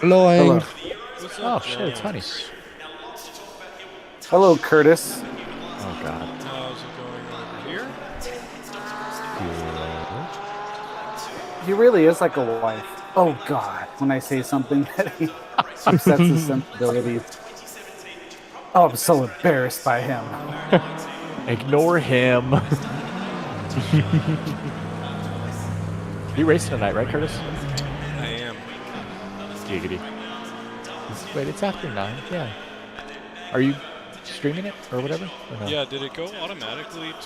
Hello. What's Oh up, shit, it's James? Honey. Hello, Curtis. Oh god. How's it going over here? He really is like a wife. Oh God, when I say something that he upsets his sensibilities. Oh, I'm so embarrassed by him. Ignore him. You racing tonight, right, Curtis? I am. Giggity. Wait, it's after 9. Yeah. Are you streaming it or whatever? Or no? Yeah, did it go automatically to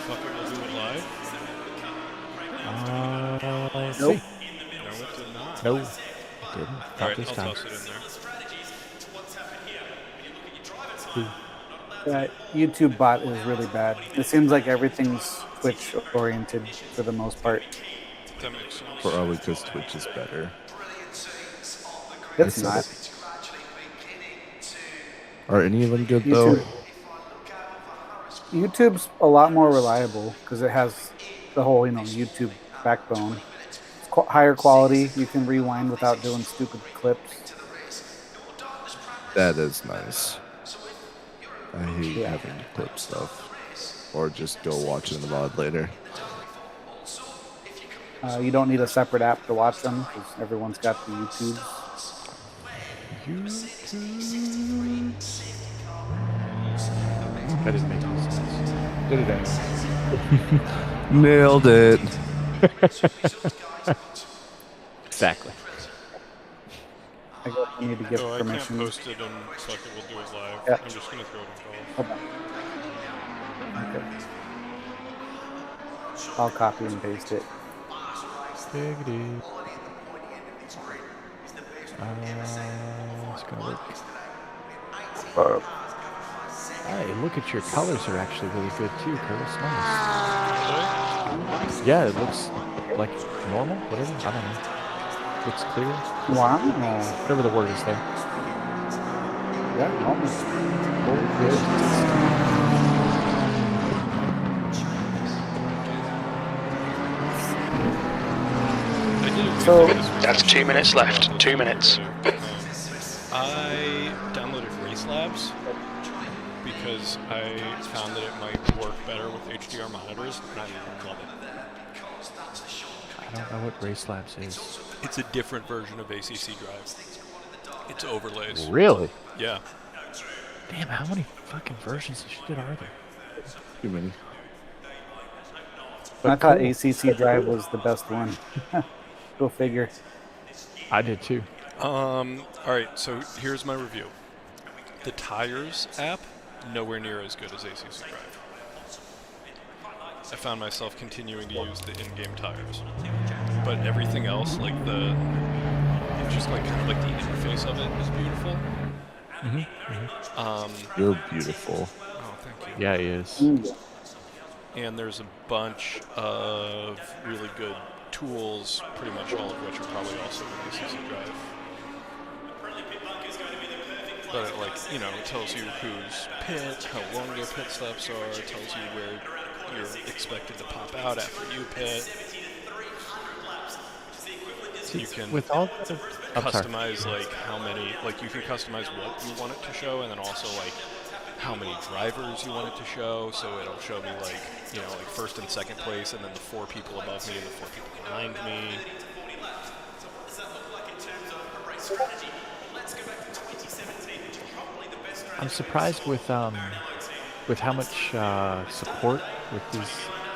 Fuck It, We'll Do It Live? Let's Nope. see. No, it did not. No, it didn't. Not Alright, this I'll time. toss it in there. YouTube bot is really bad. It seems like everything's Twitch oriented for the most part. That makes sense. Probably because Twitch is better. It's I not. said Are any of them good though? YouTube's a lot more reliable because it has the whole, YouTube backbone. It's higher quality. You can rewind without doing stupid clips. That is nice. I hate Yeah. having to clip stuff. Or just go watch it in the mod later. You don't need a separate app to watch them because everyone's got the YouTube. That didn't make any sense. Did it anyway? Nailed it. Exactly. I guess I need to give Oh, I permission. can't post it and Fuck It, We'll Do It Live. Yeah. I'm just gonna throw it in Hold on. Okay. I'll copy and paste it. Giggity. It's gonna work. Hey, look at your colors are actually really good too, Curtis. Nice. Yeah, it looks like normal, whatever. I don't know. Looks clear. Wow. Whatever the word is there. Yeah, almost. So that's 2 minutes left. 2 minutes. I downloaded Race Labs because I found that it might work better with HDR monitors, and I love it. I don't know what Race Labs is. It's a different version of ACC Drive. It's overlays. Really? Yeah. Damn, how many fucking versions of shit are there? Too many. I thought ACC Drive was the best one. Go figure. I did too. Alright, so here's my review. The Tires app, nowhere near as good as ACC Drive. I found myself continuing to use the in-game tires. But everything else, like just like kind of like the interface of it is beautiful. You're beautiful. Oh, thank you. Yeah, he is. And there's a bunch of really good tools, pretty much all of which are probably also in ACC Drive. But it, it tells you who's pit, how long their pit stops are, it tells you where you're expected to pop out after you pit. You can customize how many, you can customize what you want it to show, and then also how many drivers you want it to show. So it'll show me first and second place, and then the 4 people above me and the 4 people behind me. I'm surprised with how much support with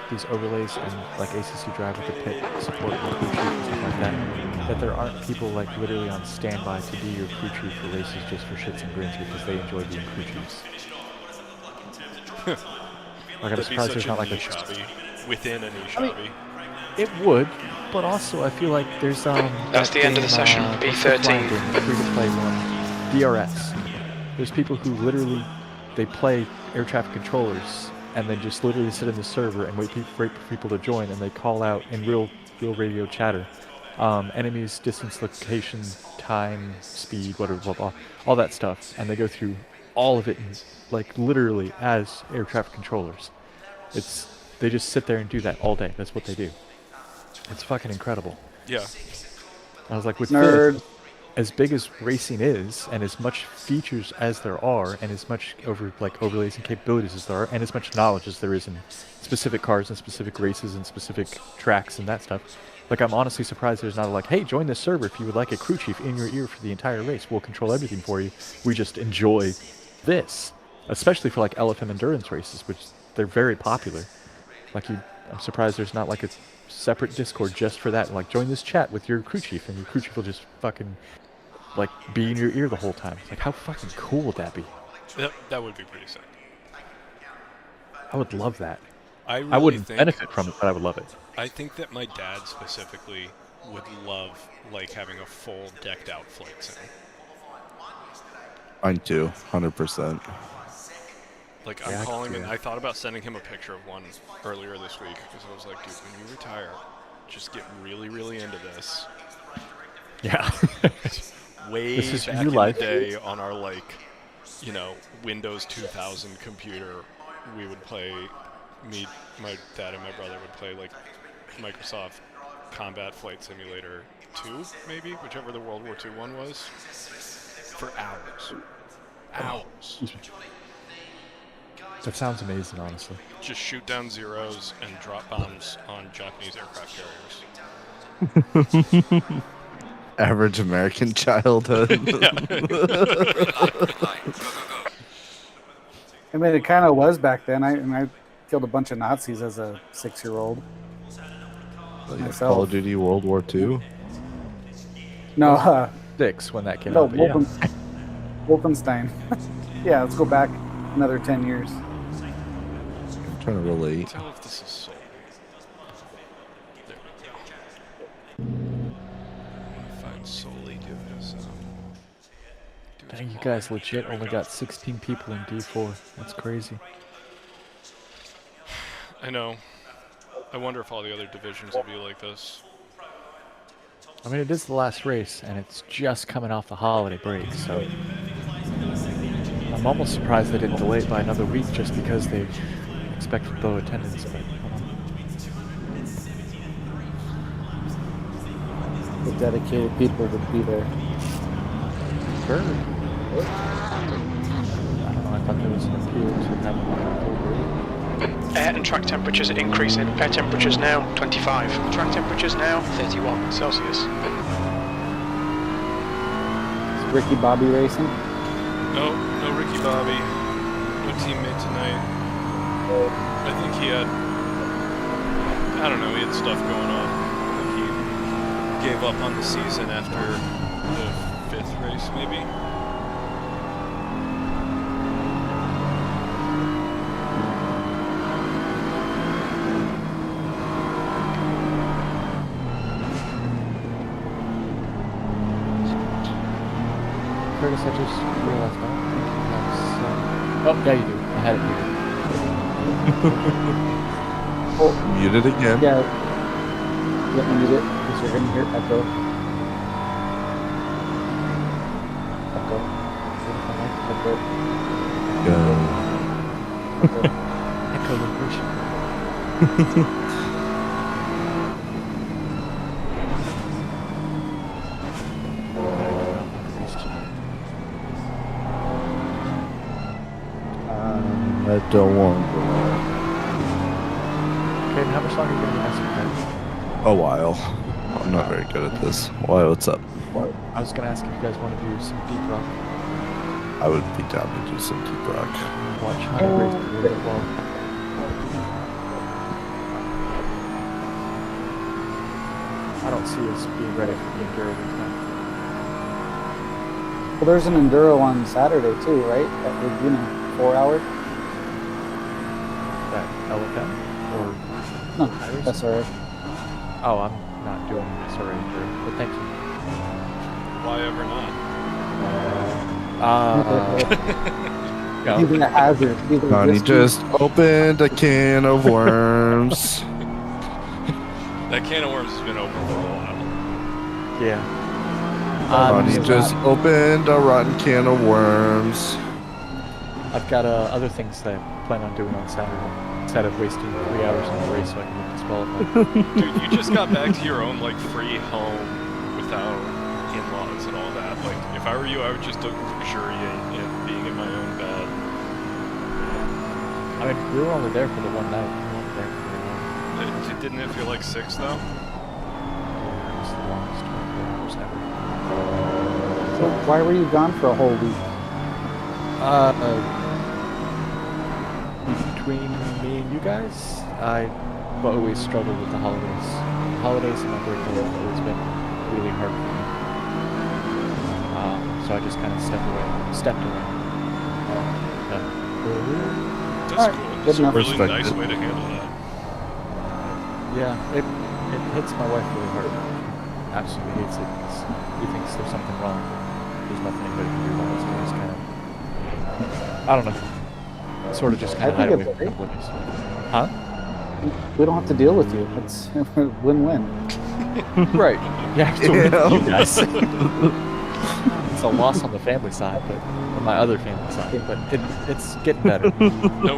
these overlays and ACC Drive with the pit support and crew chief and stuff like that there aren't people literally on standby to be your crew chief for races just for shits and grins because they enjoy being crew chiefs. I'm surprised there's not a hobby within a niche hobby. It would, but also I feel like there's That's the end of the session. B13. Free-to-play one, DRS. There's people who literally they play air traffic controllers and then just literally sit in the server and wait for people to join, and they call out in real radio chatter, enemies, distance, location, time, speed, whatever, blah blah, all that stuff, and they go through all of it in, literally as air traffic controllers. They just sit there and do that all day. That's what they do. It's fucking incredible. Yeah. I was like, with Nerd. as big as racing is, and as much features as there are, and as much overlays and capabilities as there are, and as much knowledge as there is in specific cars and specific races and specific tracks and that stuff, like, I'm honestly surprised there's not like, hey, join this server if you would like a crew chief in your ear for the entire race. We'll control everything for you. We just enjoy this, especially for like LFM endurance races, which they're very popular. Like, I'm surprised there's not like a separate Discord just for that. Like, join this chat with your crew chief, and your crew chief will just fucking like be in your ear the whole time. Like, how fucking cool would that be? That would be pretty sick. I would love that. I I wouldn't benefit from it, but I would love it. I think that my dad specifically would love like having a full decked out flight sim. Mine too, 100%. Like, Yeah, I'm calling yeah. I thought about sending him a picture of one earlier this week because I was like, dude, when you retire, just get really, really into this. Yeah. Way This is back your in life. the day on our, like, Windows 2000 computer, we would play, my dad and my brother would play, like, Microsoft Combat Flight Simulator 2, maybe, whichever the World War II one was, for hours. Hours. That sounds amazing, honestly. Just shoot down zeros and drop bombs on Japanese aircraft carriers. Average American childhood. I mean, it kind of was back then. I killed a bunch of Nazis as a 6-year-old. Myself. Call of Duty World War II. No, 6 when that came no, out. But yeah. Wolfenstein. Yeah, let's go back another 10 years. I'm trying to relate. Tell if this is soul. There we go. Find solely do this. Dang, you guys legit only got 16 people in D4. That's crazy. I know. I wonder if all the other divisions will be like this. I mean, it is the last race, and it's just coming off the holiday break, so I'm almost surprised they didn't delay it by another week just because they expect low attendance. But The dedicated people would be there. sure. I don't know. I thought there was an appeal to having like a full group. Air and track temperatures are increasing. Air temperatures now 25. Track temperatures now 31 Celsius. Is Ricky Bobby racing? No Ricky Bobby. No teammate tonight. I think he had, I don't know, he had stuff going on. I think he gave up on the season after the 5th race, maybe. Curtis, I just realized that. Oh, yeah, you do. I had it muted. Muted again. Yeah. Let me mute it because you're going to hear echo. Echo. Echo. Go. Echo location. I don't want Okay, and how much longer are you going to be asking that? a while. I'm not very good at this. Why? What's up? I was going to ask if you guys want to do some deep rock. I would be down to do some deep rock. Watch how it race a little bit long. I don't see us being ready for the Enduro this time. Well, there's an Enduro on Saturday too, right? That would, 4 hour? That LFM? Or... No, that's alright. Oh, I'm not doing SRA Enduro, but thank you. Why ever not? Go. He's a hazard. He's a Johnny risky- just opened a can of worms. That can of worms has been open for a while. Yeah. Johnny just opened a rotten can of worms. I've got other things that I plan on doing on Saturday. Instead of wasting 3 hours on the race so I can get disqualified. Dude, you just got back to your own, like, free home without in-laws and all that. Like, if I were you, I would just luxuriate in being in my own bed. I mean, we were only there for the one night. We weren't there for very long. Didn't it feel like 6 though? It was the longest 24 hours ever. So why were you gone for a whole week? Between me and you guys, I've always struggled with the holidays. Holidays and my birthday have always been really hard for me. So I just kind of stepped away. That's Alright, cool. good That's a enough. really nice Respected. way to handle that. Yeah, it hits my wife really hard. Absolutely hates it because he thinks there's something wrong. There's nothing anybody can do about it. So I just kind of, I don't know. Sort of just kind of I hide think away it's from okay. oblivious. Huh? We don't have to deal with you. It's win-win. Right. Yeah, so Yeah. you guys. It's a loss on the family side, but on my other family side, but it's getting better. No,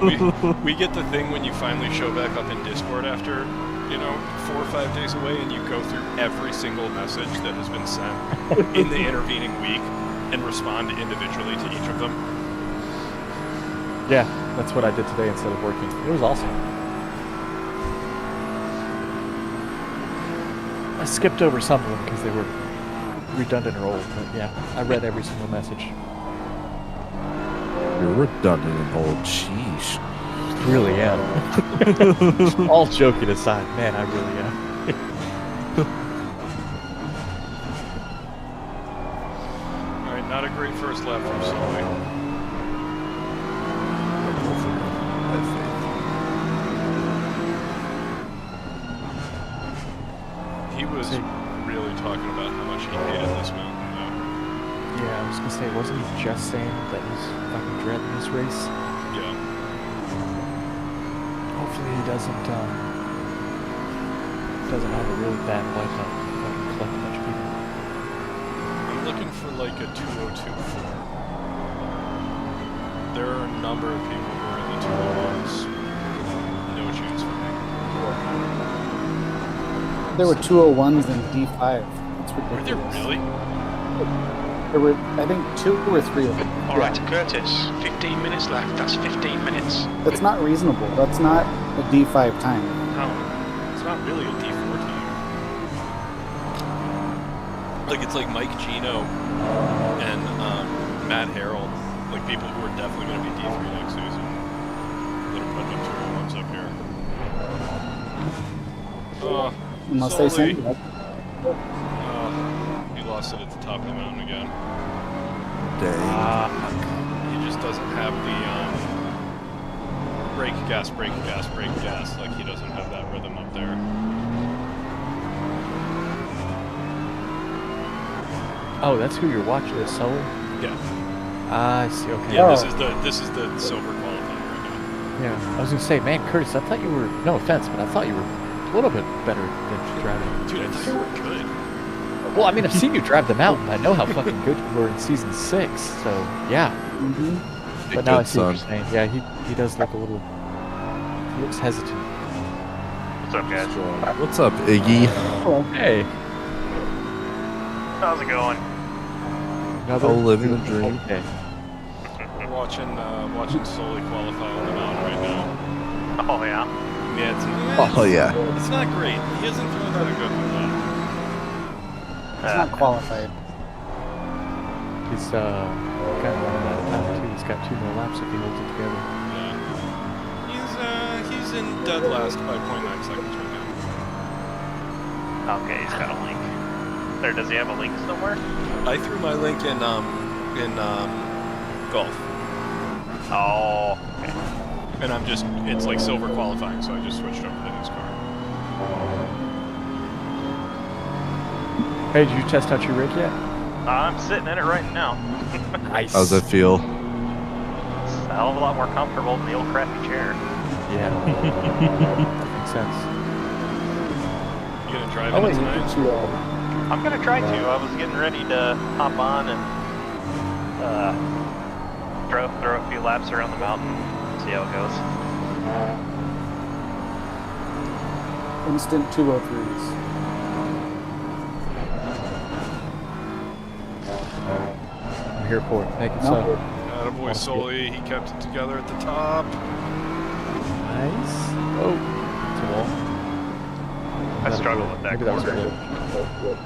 we get the thing when you finally show back up in Discord after, 4 or 5 days away, and you go through every single message that has been sent in the intervening week and respond individually to each of them. Yeah, that's what I did today instead of working. It was awesome. I skipped over some of them because they were redundant or old, but yeah, I read every single message. You're redundant and old. Sheesh. Really am. All joking aside, man, I really am. Alright, not a great first lap from Sully. He was really talking about how much he hated this mountain, though. Yeah, I was gonna say, wasn't he just saying that he's fucking dreading this race? Yeah. Hopefully he doesn't have a really bad wipe on fucking collect a bunch of people. I'm looking for like a 202.4. There are a number of people who are in the 201s. No chance for me. There were 201s in D5. That's Were ridiculous. there really? There were, I think, 2 or 3 of them. All right, Curtis, 15 minutes left. That's 15 minutes. That's not reasonable. That's not a D5 time. No, it's not really a D4 team. Like, it's like Mike Gino and Matt Harrell, like people who are definitely going to be D3 next season that are putting up 201s up here. Unless they Sully. send it. He lost it at the top of the mountain again. Dang. He just doesn't have the brake, gas, brake, gas, brake, gas. Like, he doesn't have that rhythm up there. Oh, that's who you're watching, is Sully? Yeah. I see, okay. Yeah, Oh. this is the silver qualifying right now. Yeah, I was gonna say, man, Curtis, I thought you were, no offense, but I thought you were a little bit better than driving. Dude, I thought you were good. Well, I mean, I've seen you drive the mountain. I know how fucking good you were in season 6, so yeah. Mm-hmm. But now I Good see what son. you're saying. Yeah, he does look a little, he looks hesitant. What's up, guys? What's up, Iggy? Hey. How's it going? Another Oh, living the dream. Okay. We're watching Sully qualify on the mountain right now. Oh, yeah? Yeah, Oh, yeah. it's not great. He hasn't thrown that a good one though. It's not qualified. He's kind of running out of time too. He's got 2 more laps if he holds it together. Yeah. He's in dead last by 0.9 seconds right now. Okay, he's got a link. There, does he have a link somewhere? I threw my link in golf, Oh, okay. and it's like silver qualifying, so I just switched over to his car. Hey, did you test out your rig yet? I'm sitting in it right now. Nice. How's that feel? It's a hell of a lot more comfortable than the old crappy chair. Yeah. That makes sense. You gonna drive Oh, it wait, you tonight? did you, I'm gonna try to. I was getting ready to hop on and throw a few laps around the mountain, see how it goes. instant 203s. I'm here for it. Make it No. so. Attaboy Sully, he kept it together at the top. Nice. Oh, it's a wall. I struggle with that Maybe that was corner. good.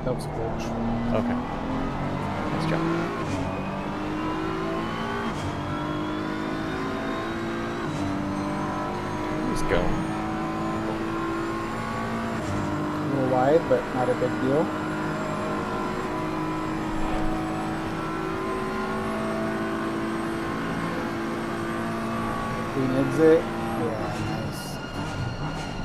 That was glitch. Okay. Nice job. Let's go. A little wide, but not a big deal. Clean exit. Yeah, nice.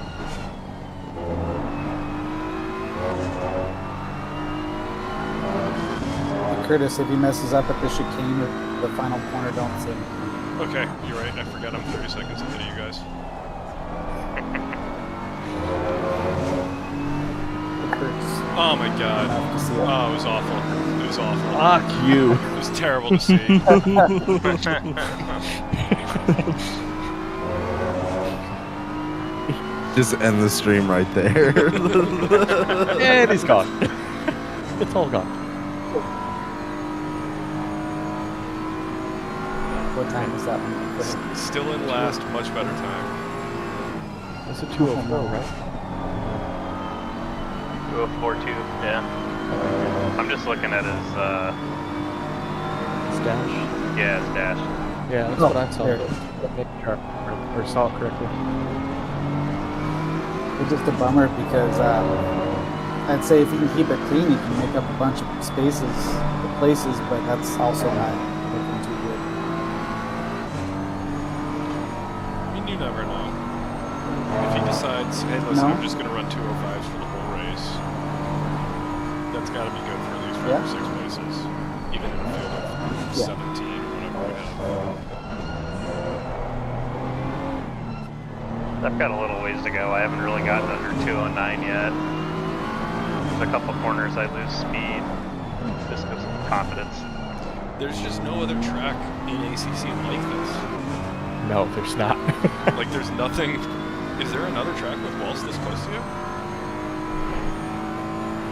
Hey, Curtis, if he messes up at the chicane or the final corner, don't say anything. Okay, you're right. I forgot I'm 30 seconds ahead of you guys. It hurts Oh my god. enough to see it. Oh, it was awful. It was awful. Fuck you. It was terrible to see. Just end the stream right there. And he's gone. It's all gone. What time is that one? Still in last, much better time. That's a 204, right? 2042, yeah. I'm just looking at his, Stash. yeah, his dash. Yeah, that's Oh, what I saw. there it is. Making sure, or saw it correctly. It's just a bummer because I'd say if you can keep it clean, you can make up a bunch of places, but that's also not looking too good. I mean, you never know. If he decides, hey, listen, No. I'm just going to run 205s for the whole race, that's got to be good for at least 5 Yeah. or 6 places, even in a field of Yeah. 17 or whatever we have. I've got a little ways to go. I haven't really gotten under 209 yet. There's a couple corners I lose speed. Just because of confidence. There's just no other track in ACC like this. No, there's not. Like, there's nothing. Is there another track with walls this close to you?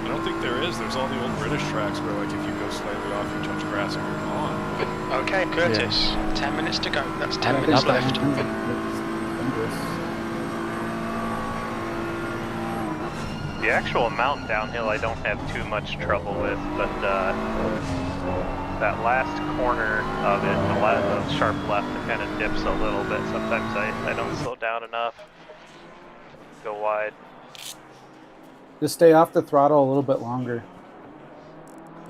I don't think there is. There's all the old British tracks where, like, if you go slightly off, you touch grass and you're gone. Okay, Curtis, 10 minutes to go. That's 10 I minutes think left. it's dangerous. The actual mountain downhill I don't have too much trouble with, but that last corner of it, the sharp left, it kind of dips a little bit. Sometimes I don't slow down enough. Go wide. Just stay off the throttle a little bit longer.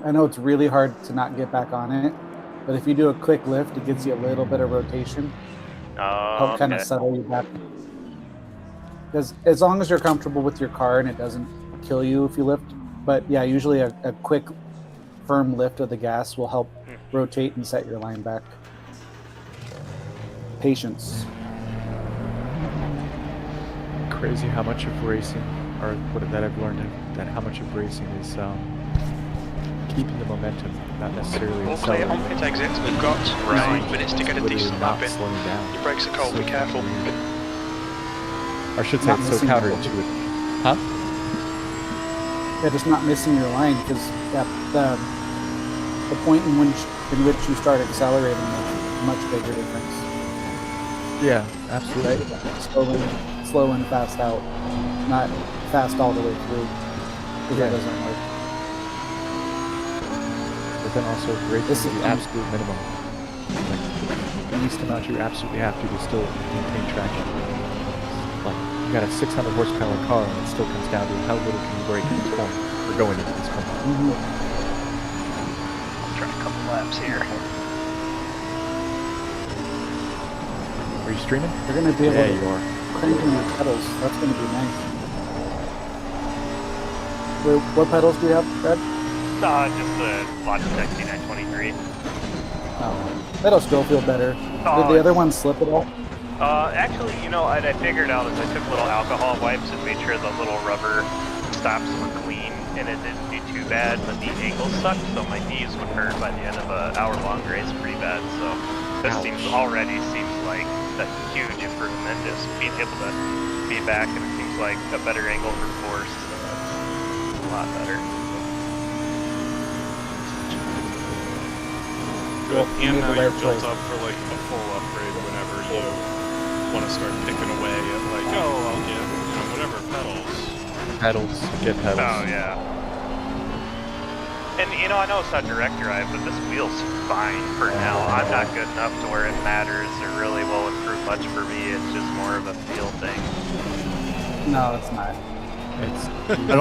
I know it's really hard to not get back on it, but if you do a quick lift, it gives you a little bit of rotation. Help kind of Okay. settle you back. Because as long as you're comfortable with your car and it doesn't kill you if you lift, but yeah, usually a quick, firm lift of the gas will help rotate and set your line back. Patience. Crazy how much of racing, or what that I've learned, that how much of racing is keeping the momentum, not necessarily All clear on accelerating. pit exit. We've got 9 minutes to get a Literally decent not lap in. slowing down. Your brakes are cold, be careful. Or I should say Not it's so missing counterintuitive. Huh? Yeah, just not missing your line because the point in which you start accelerating makes a much bigger difference. Yeah, absolutely. Right? Slow in, fast out, not fast all the way through. Because that doesn't work. But then also brake This is is the fun. absolute minimum. Like the least amount you absolutely have to still maintain traction. Like you got a 600 horsepower car and it still comes down to how little can you brake in this corner or going into this corner. Try a couple laps here. Are you streaming? You're going to be able Yeah, to you are. crank in your pedals. That's going to be nice. Wait, what pedals do you have, Brad? Just the Logitech C923. Oh, that'll still feel better. Oh, Did the other one slip at all? Actually, you know, I figured out as I took little alcohol wipes and made sure the little rubber stops were clean, and it didn't do too bad, but the ankle sucked, so my knees would hurt by the end of an hour-long race pretty bad. So this seems like a huge improvement, just being able to be back, and it seems like a better angle for force. So that's a lot better. good. Well, you And made now the you're right built choice. up for like a full upgrade whenever you want to start picking away at like, oh, I'll get, whatever, pedals. Pedals, get pedals. Oh, yeah. And, I know it's not direct drive, but this wheel's fine for now. I'm not good enough to where it matters or really will improve much for me. It's just more of a feel thing. No, it's not. I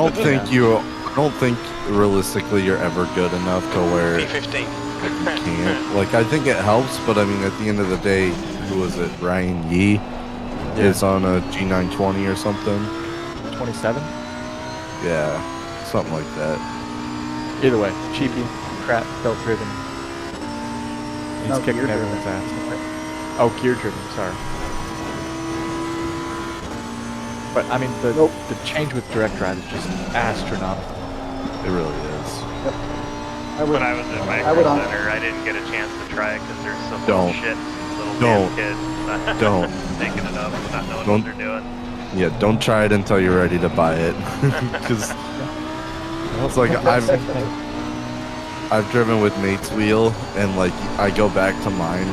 don't think realistically you're ever good enough to where P15. you can't. Like, I think it helps, but I mean, at the end of the day, who was it? Ryan Yee is on a G920 or something. 27? Yeah, something like that. Either way, cheapy, crap, belt driven. He's No, kicking gear everyone's driven. ass. Oh, gear driven, sorry. But I mean, the change with direct drive is just astronomical. It really is. When I was at Micro Center, I didn't get a chance to try it because there's some little damn kids Don't. thinking it up, not knowing what they're doing. Yeah, don't try it until you're ready to buy it. Because it's like I've driven with Nate's wheel, and like I go back to mine,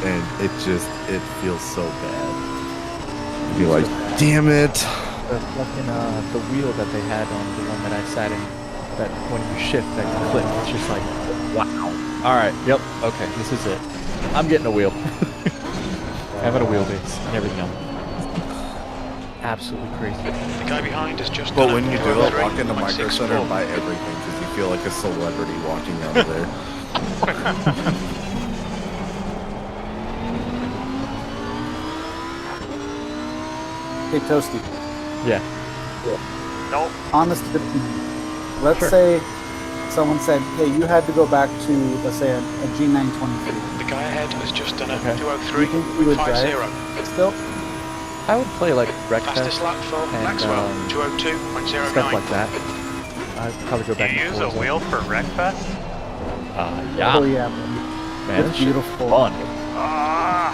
and it feels so bad. You're like, damn it. The fucking the wheel that they had on the one that I sat in, that when you shift that click, it's just like, wow. All right, yep, okay, this is it. I'm getting a wheel. Having a wheelbase and everything else. Absolutely crazy. The guy behind is just. But when you do it, walk into Micro Center and buy everything because you feel like a celebrity walking out of there. Hey, Toasty. Yeah. Nope. Honest opinion. Let's say someone said, hey, you had to go back to, let's say, a G923. The guy ahead has just done a Okay. 203 You think you would 50. drive still? I would play like Breakfast Fastest lap for and Maxwell, 202.09. stuff like that. I'd probably go back You and use a forth. wheel for Wreckfest? Yeah. Oh, yeah. Man, It's this shit is beautiful. fun. Ah!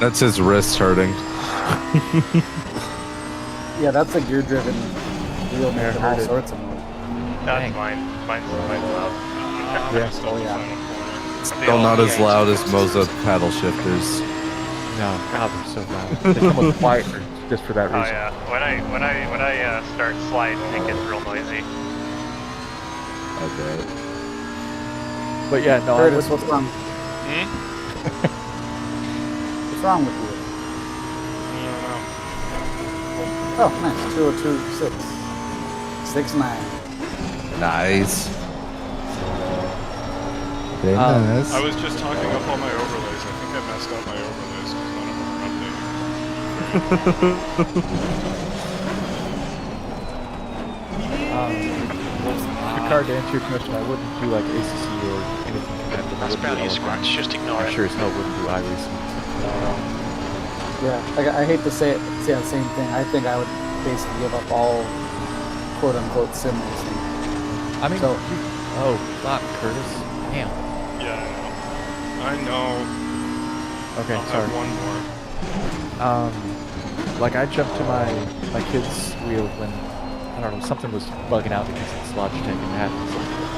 That's his wrists hurting. Yeah, that's a gear-driven wheel Yeah, making I all heard it. sorts of noise. That's Dang. mine. Mine's loud. Yeah. Oh, yeah. Still not as loud as Moza paddle shifters. No, God, they're so loud. They come with quieter just for that Oh reason. yeah. When I start sliding, it gets real noisy. I bet. But yeah, no, Curtis, I what's would. wrong? Hmm? What's wrong with you? Oh, nice. 2026. 69. Nice. Very Um, nice. I was just talking up all my overlays. I think I messed up my overlays because none of them were updated. Picard, to answer your question, I wouldn't do like ACC or anything competitive. That's barely a scratch, just ignore I it. sure as hell wouldn't do iRacing. Yeah, I hate to say the same thing. I think I would basically give up all quote-unquote sim racing. I mean, So- oh, not Curtis. Damn. Yeah, I know. Okay, I'll sorry. have one more. Like I jumped to my kid's wheel when, I don't know, something was bugging out because it's Logitech and it happens.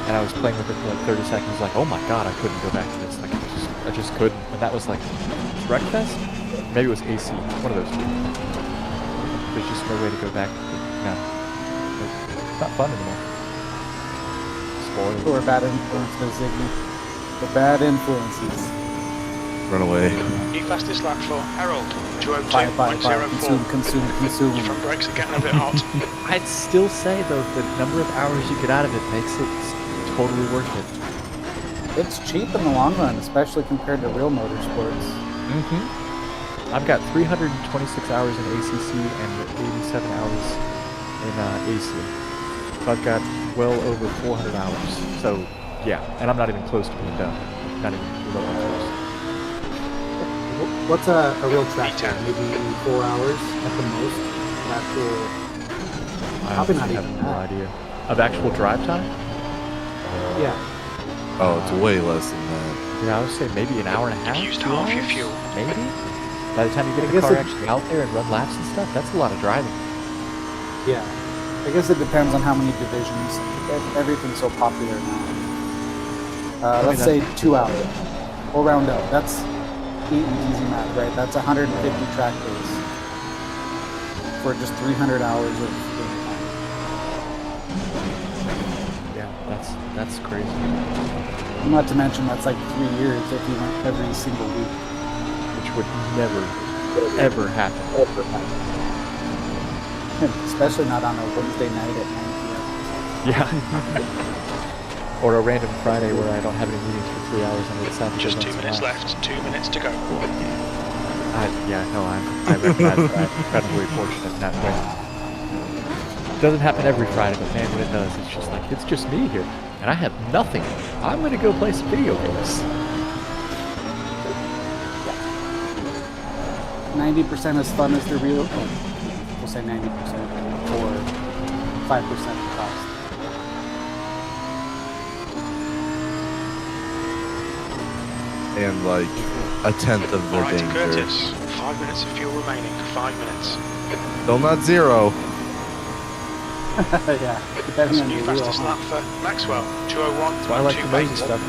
And I was playing with it for like 30 seconds, like, oh my god, I couldn't go back to this. Like, I just couldn't. And that was like, Breakfast? Maybe it was AC, one of those two. There's just no way to go back. No. It's not fun anymore. Spoiled. Who are bad influences, Ziggy? The bad influences. Run away. New fastest lap for Harold, Buy, consume, 202.04. consume, consume. Your front brakes are getting a bit hot. I'd still say though, the number of hours you get out of it makes it totally worth it. It's cheap in the long run, especially compared to real motorsports. Mm-hmm. I've got 326 hours in ACC and 87 hours in AC. So I've got well over 400 hours. So yeah, and I'm not even close to being done. Not even remotely close. What's a real track Me time? too. Maybe 4 hours at the most? Actual, I Probably not honestly even have no that. idea. Of actual drive time? yeah. Oh, it's way less than that. Yeah, I would say maybe an hour and a half. You've used 2 half your hours? fuel. Maybe? By the time you get I the guess car it- actually out there and run laps and stuff, that's a lot of driving. Yeah. I guess it depends on how many divisions. Everything's so popular now. Let's say 2 hours. We'll round up. That's easy math, right? That's 150 track days for just 300 hours of game time. Yeah, that's crazy. Not to mention that's like 3 years if you went every single week. Which would never, ever happen. Especially not on a Wednesday night at 9 p.m. Yeah. Or a random Friday where I don't have any meetings for 3 hours and it's Saturday. Just 2 minutes left. 2 minutes to go. I recognize that I'm incredibly fortunate in that way. It doesn't happen every Friday, but man, when it does, it's just like, it's just me here. And I have nothing. I'm going to go play some video games. 90% as fun as the real. Oh, we'll say 90% or 5% the cost. And like a tenth of the Alright, danger. Curtis. 5 minutes of fuel remaining. 5 minutes. Still not 0. Yeah, depending That's a on new your fastest wheel. lap for Maxwell. 201. That's why I like the nosy stuff.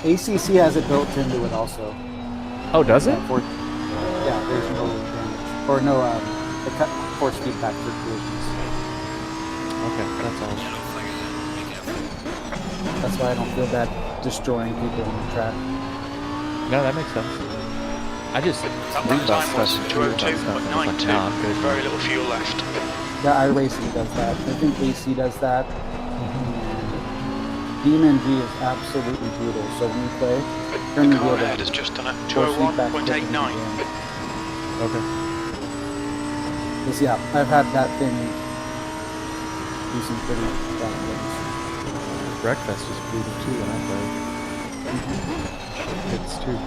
ACC has it built into it also. Oh, does it? Yeah, there's no damage. Or no, they cut force feedback for collisions. Okay, that's all. That's why I don't feel bad destroying people on the track. No, that makes sense. I just That read about time was stuff and read about 202, stuff but and it's like, 92. nah, I'm good. Very little fuel left. Yeah, iRacing does that. I think AC does that. Demon G is absolutely brutal. So when you play, turn The the car wheel ahead down. has just done it. Force feedback quicker than 201.89. you can. Okay. Because yeah, I've had that thing do some pretty bad things. Breakfast is brutal too when I play. It's too.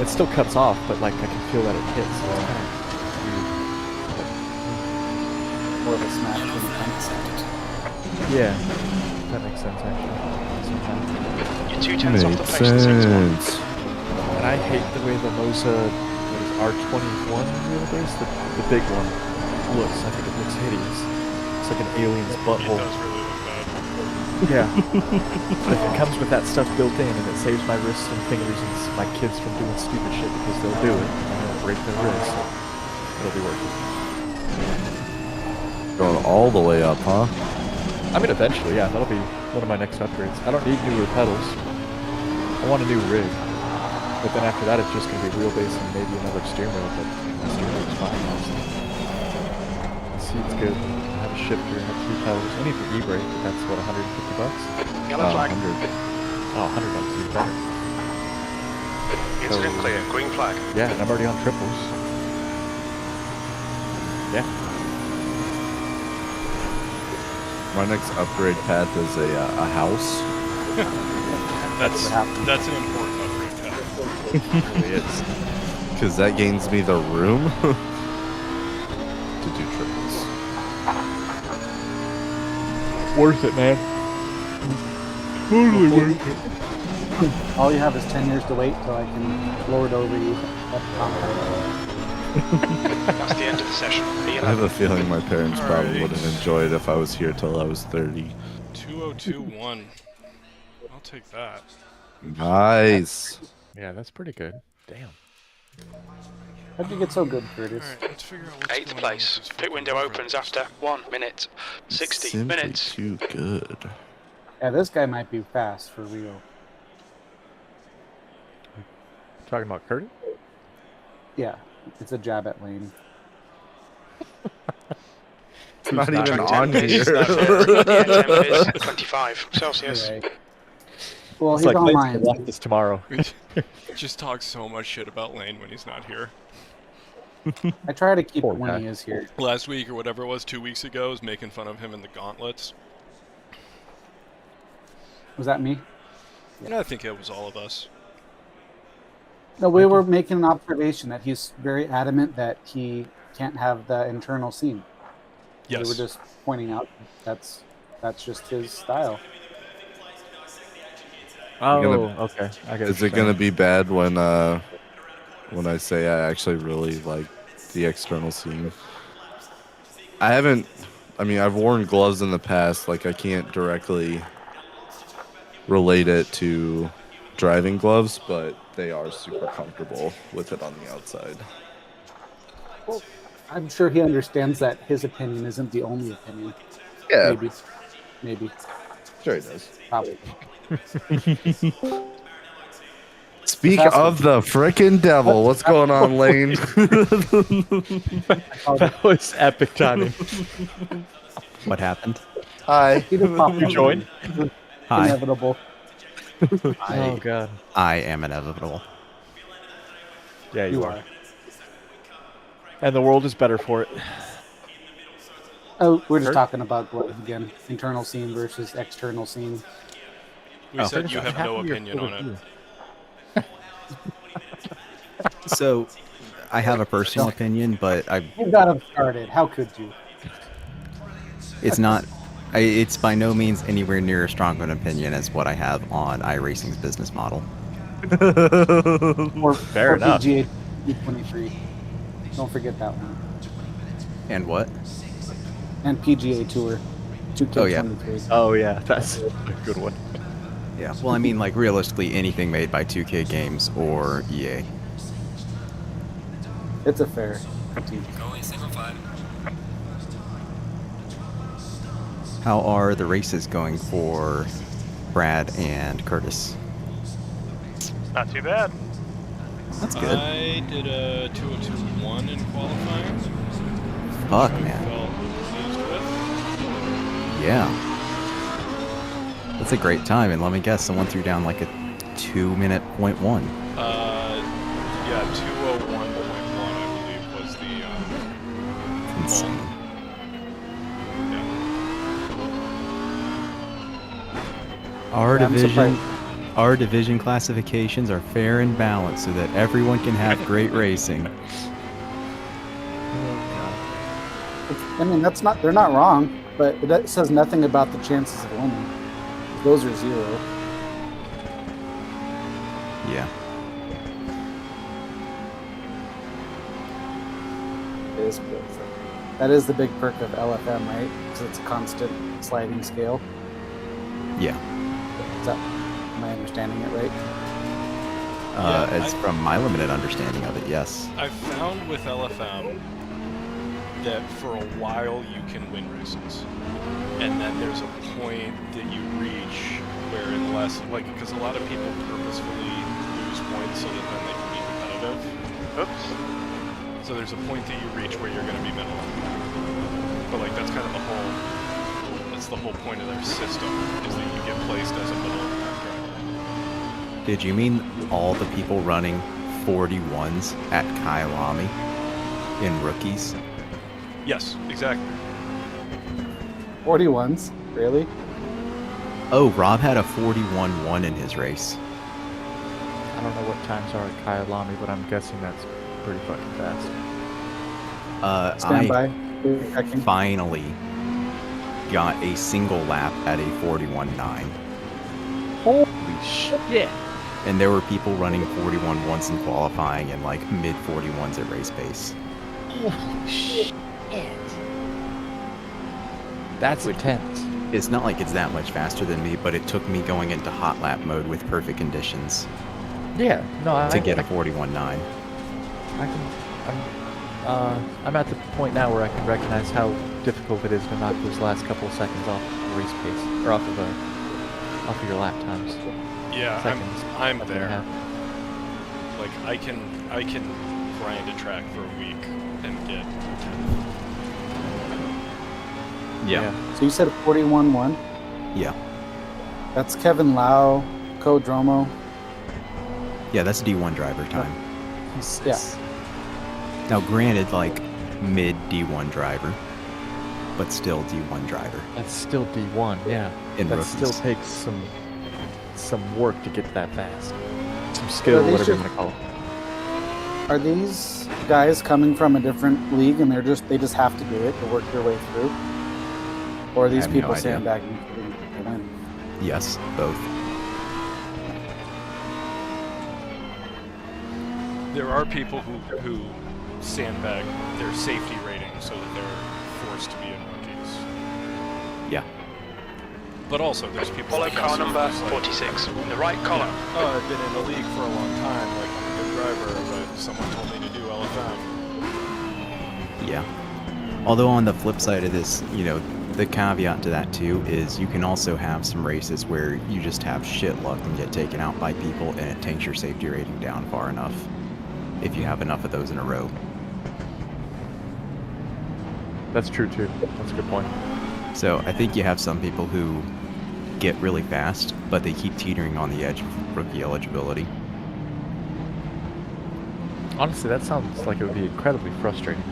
It still cuts off, but like I can feel that it hits. So it's kind of More of a smash than a concept. weird. Yeah, that makes sense actually. Sometimes. You're 2 tenths off the Makes pace to 6-1. sense. And I hate the way the Moza, what is R21 wheelbase, the big one, looks. I think it looks hideous. It's like an alien's It butthole. does really look bad. Yeah. But if it comes with that stuff built in and it saves my wrists and fingers and my kids from doing stupid shit because they'll do it and they'll break their wrists, it'll be worth it. Going all the way up, huh? I mean, eventually, yeah, that'll be one of my next upgrades. I don't need newer pedals. I want a new rig. But then after that, it's just going to be wheelbase and maybe another steering wheel, but the steering wheel's fine, honestly. The seat's good. I have a shifter and a few pedals. I need the e-brake, but that's what, $150? Yellow flag. 100. Oh, $100 even better. Incident clear. Green flag. Yeah, and I'm already on triples. Yeah. My next upgrade path is a house. That's an important upgrade path. It really is. Because that gains me the room to do triples. Worth it, man. Totally worth it. All you have is 10 years to wait till I can lord over you at the compound. That's the end of the session. I have a feeling my parents probably Alright. would have enjoyed if I was here till I was 30. 2021. I'll take that. Nice. Yeah, that's pretty good. Damn. How'd you get so good, Curtis? Alright, let's figure out what's 8th going on place. with this Pit fucking window car. opens after 1 minute. 60 Simply minutes. too good. Yeah, this guy might be fast for real. Talking about Curtis? Yeah, it's a jab at Lane. It's not even Track on temp is, here. temp is 25 Celsius. Anyway. Well, It's he's like Lane's online. gonna left this tomorrow. Just talk so much shit about Lane when he's not here. I try to keep Poor it when guy. he is here. Last week or whatever it was, 2 weeks ago, was making fun of him in the gauntlets. Was that me? And I think it was all of us. No, we were making an observation that he's very adamant that he can't have the internal seam. Yes. We were just pointing out that's just his style. Oh, gonna- okay. I get Is it gonna be bad when I say I actually really like the external seam? I haven't I mean, I've worn gloves in the past. Like, I can't directly relate it to driving gloves, but they are super comfortable with it on the outside. Well, I'm sure he understands that his opinion isn't the only opinion. Yeah, Maybe, sure it does. probably. Speak Fast of one. the frickin' devil. What's going on, Lane? That was epic timing. What happened? Hi. He just popped You on joined? me. Hi. Inevitable. Oh god. I am inevitable. Yeah, you You are. are. And the world is better for it. Oh, we're just Kurt? talking about gloves again. Internal scene versus external scene. We said you have no opinion on it. So, I have a personal opinion, but You got him started. How could you? it's not. It's by no means anywhere near as strong of an opinion as what I have on iRacing's business model. Or Fair enough. PGA 23. Don't forget that one. And what? And PGA Tour 2K23. Oh, yeah. Oh yeah, that's a good one. Yeah. Well, I mean, like realistically, anything made by 2K Games or EA. It's a fair critique. How are the races going for Brad and Curtis? Not too bad. That's good. I did a 202.1 in qualifying. Fuck, which I man. felt pleased with. Yeah. That's a great time, and let me guess, someone threw down like a 2-minute .1. Yeah, 201.1 I believe was the Insane. yeah. Our division classifications are fair and balanced so that everyone can have great racing. I mean, they're not wrong, but it says nothing about the chances of winning. Those are 0. Yeah. That is the big perk of LFM, right? Because it's a constant sliding scale. Yeah. Am I understanding it right? As from my limited understanding of it, yes. I've found with LFM that for a while you can win races, and then there's a point that you reach where unless, like, because a lot of people purposefully lose points so that then they can be competitive. Oops. So there's a point that you reach where you're going to be middle. But like that's kind of that's the whole point of their system, is that you get placed as a middle driver. Did you mean all the people running 41s at Kyalami in rookies? Yes, exactly. 41s? Really? Oh, Rob had a 41-1 in his race. I don't know what times are at Kyalami, but I'm guessing that's pretty fucking fast. Stand by. I finally got a single lap at a 41.9. Holy shit! And there were people running 41-1s in qualifying and like mid-41s at race pace. Holy shit! That's intense. It's not like it's that much faster than me, but it took me going into hot lap mode with perfect conditions Yeah, no, to get a 41.9. I'm at the point now where I can recognize how difficult it is to knock those last couple of seconds off the race pace, or off of your lap times. Yeah, Seconds, I'm up and a there. half. Like I can grind a track for a week and get 10. Yeah. So you said 41-1? Yeah. That's Kevin Lau, Codromo. Yeah, that's D1 driver time. Yeah. Now, granted, like mid D1 driver, but still D1 driver. That's still D1, yeah. In that rookies. still takes some work to get that fast. Some skill, Are they whatever you just- want to call it. Are these guys coming from a different league and they just have to do it to work their way through? Or are these I have no people idea. sandbagging to win? Yes, both. There are people who sandbag their safety rating so that they're forced to be in rookies. Yeah. But also, there's people Follow like car us number who's like, 46. In the right column. oh, I've been in the league for a long time, like I'm a good driver, but someone told me to do LFM. Yeah. Although on the flip side of this, you know, the caveat to that too is you can also have some races where you just have shit luck and get taken out by people and it takes your safety rating down far enough if you have enough of those in a row. That's true too. That's a good point. So I think you have some people who get really fast, but they keep teetering on the edge of rookie eligibility. Honestly, that sounds like it would be incredibly frustrating.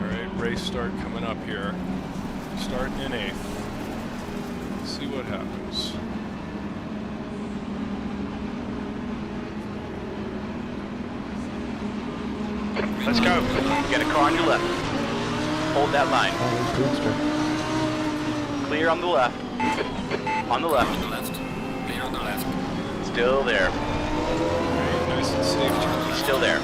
Alright, race start coming up here. Starting in 8th. See what happens. Let's go. Get a car on your left. Hold that line. Clear on the left. On the left. Clear on the left. Still there. Alright, nice and safe. Still there.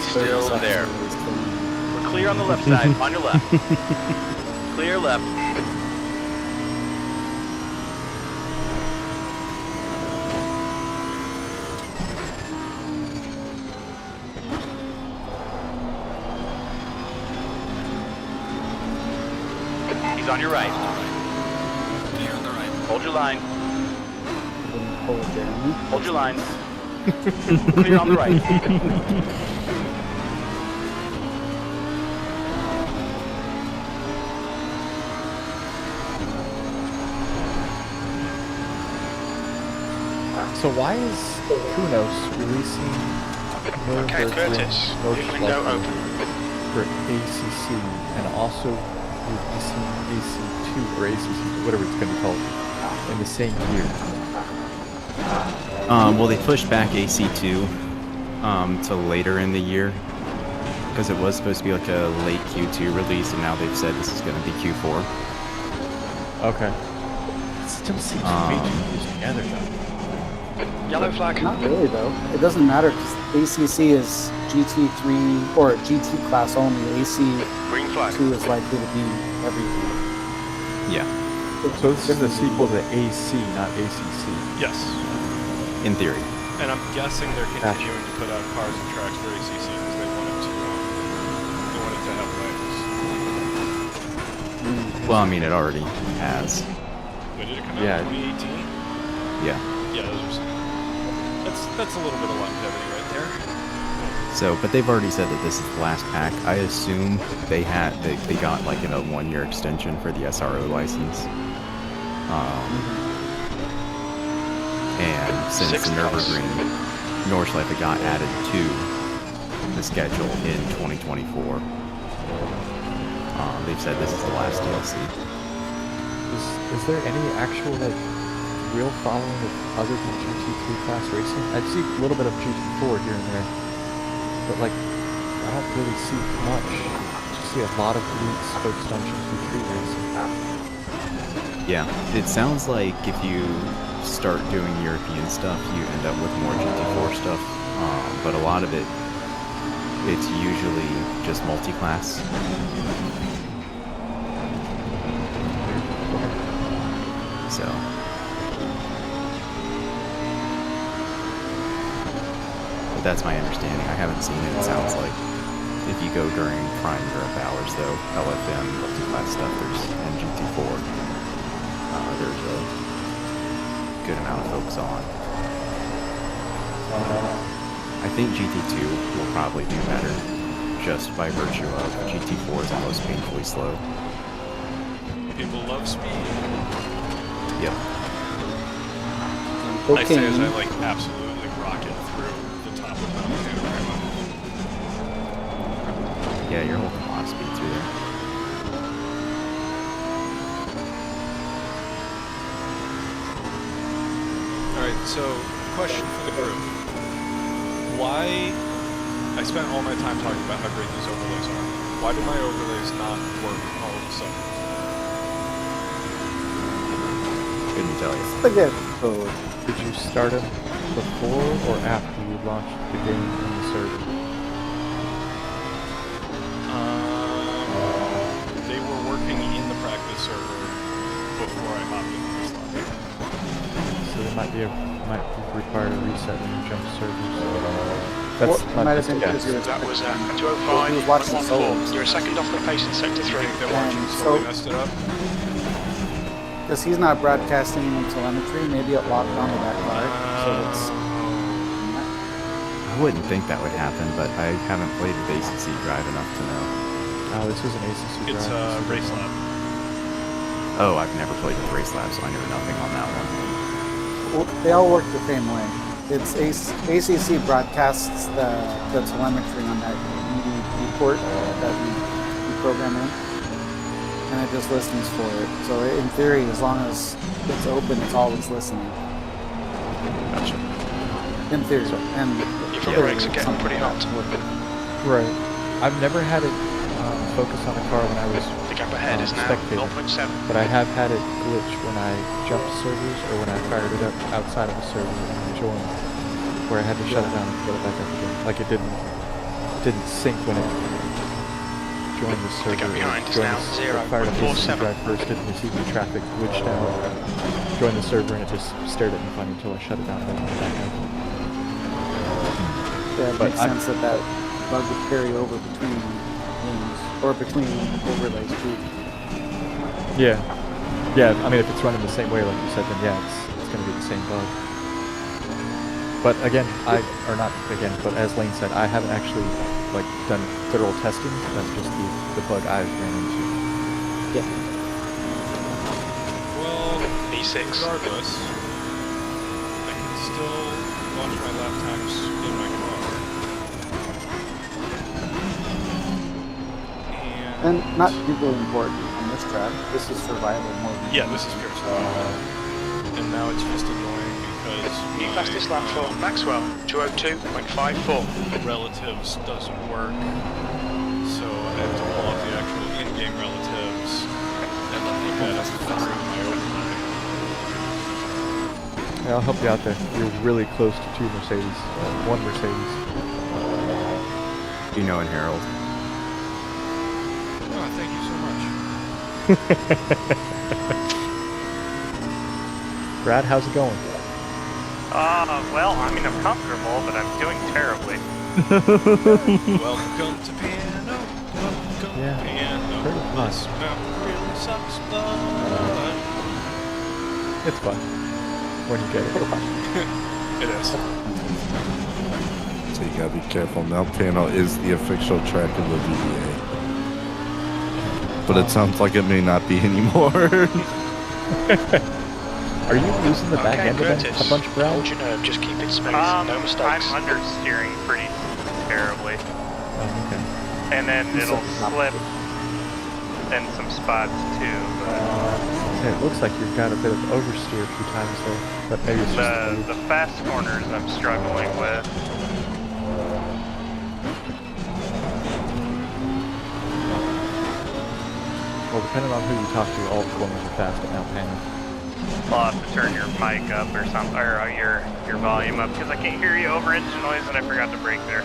Still there. We're clear on the left side. On your left. Clear left. He's on your right. Clear on the right. Hold your line. Pull it, Jeremy. Hold your line. Clear on the right. So why is Kunos releasing Okay, Curtis. Window open. for ACC and also releasing AC2 or ACC, whatever it's going to be called, in the same year? Well, they pushed back AC2 to later in the year because it was supposed to be like a late Q2 release, and now they've said this is going to be Q4. Okay. It still seems way too together though. Yellow flag. Not really, though. It doesn't matter because ACC is GT3 or GT class only. AC2 Green flag. is likely to be everything. Yeah, So this is a sequel to AC, not ACC. Yes. in theory. And I'm guessing they're continuing to put out cars and tracks for ACC because they wanted to have rivals. Well, I mean, it already has. When did it come out? Yeah. 2018? Yeah. Yeah, those are that's a little bit of longevity right there. So, but they've already said that this is the last pack. I assume they got like a 1-year extension for the SRO license. And since Six Nürburgring Nordschleife got added to the schedule in 2024, they've said this is the last DLC. Is there any actual real following of other than GT3 class racing? I see a little bit of GT4 here and there, but I don't really see much. I just see a lot of leagues focused on GT3 racing. Yeah, it sounds like if you start doing European stuff, you end up with more GT4 stuff, but a lot of it's usually just multi-class. So, but that's my understanding. I haven't seen it. It sounds like if you go during prime Europe hours, though, LFM, multi-class stuff, and GT4, there's a good amount of folks on. I think GT2 will probably do better, just by virtue of GT4 is almost painfully slow. People love speed. Yep. I say as I absolutely rocket through the top of Mount Panorama. Yeah, you're holding a lot of speed through there. Alright, so question for the group. Why I spent all my time talking about how great these overlays are. Why do my overlays not work all of a sudden? Couldn't tell you. Again, Did you start them before or after you launched the game in the server? before I hopped into this lobby. So there might require a reset when you jump servers. Well, That's it not might have just a been guess. because you were That was at He was watching 205.14. solo. You're a second off the pace in sector 3. Think that And watching so- slowly messed it up? because he's not broadcasting telemetry. Maybe it locked onto that card, so it's. I wouldn't think that would happen, but I haven't played with ACC Drive enough to know. Oh, this is an ACC It's drive. Race Lab. Oh, I've never played with Race Lab, so I know nothing on that one. Well, they all work the same way. It's ACC broadcasts the telemetry on that EDP port that we program in, and it just listens for it. So in theory, as long as it's open, it's always listening. Gotcha. In theory, and Your front brakes are getting pretty hot. Right. I've never had it focus on the car when I was The gap ahead is now spectating, 0.7. but I have had it glitch when I jumped servers or when I fired it up outside of a server and joined, where I had to shut it down and get it back up again. Like it didn't sync when it joined the server. gap behind is Joined now the- it fired up ACC 0.47. drive first, didn't receive the traffic, glitched out, joined the server, and it just stared at me funny until I shut it down and then went back up. yeah, it But makes I'm- sense that bug would carry over between games or between overlays too. Yeah. Yeah, I mean, if it's running the same way, like you said, then yeah, it's going to be the same bug. But again, but as Lane said, I haven't actually, like, done thorough testing. That's just the bug I've ran into. Yeah. Well, E6. regardless, I can still watch my lap times in my car. And not equally important on this track. This is survival more than Yeah, this is pure survival. And now it's just annoying because New my, fastest lap for Maxwell, 202.54. relatives doesn't work, so I have to pull off the actual in-game relatives and then look at it through my overlay. Yeah, I'll help you out there. You're really close to two Mercedes. One Mercedes. You know, and Harold. Oh, thank you so much. Brad, how's it going? Well, I mean, I'm comfortable, but I'm doing terribly. Welcome to Piano. Welcome Yeah, to Piano. pretty much. This map really sucks, but It's fun. When you get it. it is. So you gotta be careful. Now Pano is the official track of the VDA. But it sounds like it may not be anymore. Are you losing the back Okay, end of that Curtis. a bunch, Brad? Hold your nerve, just keep it smooth, no I'm mistakes. understeering pretty terribly, Oh, okay. and then it'll slip in some spots too. But It looks like you've got a bit of oversteer a few times there, but maybe it's just the fast corners I'm struggling with. well, depending on who you talk to, all the corners are fast at now, Pano. I'll have to turn your mic up or something, or your volume up, because I can't hear you over engine noise, and I forgot to brake there.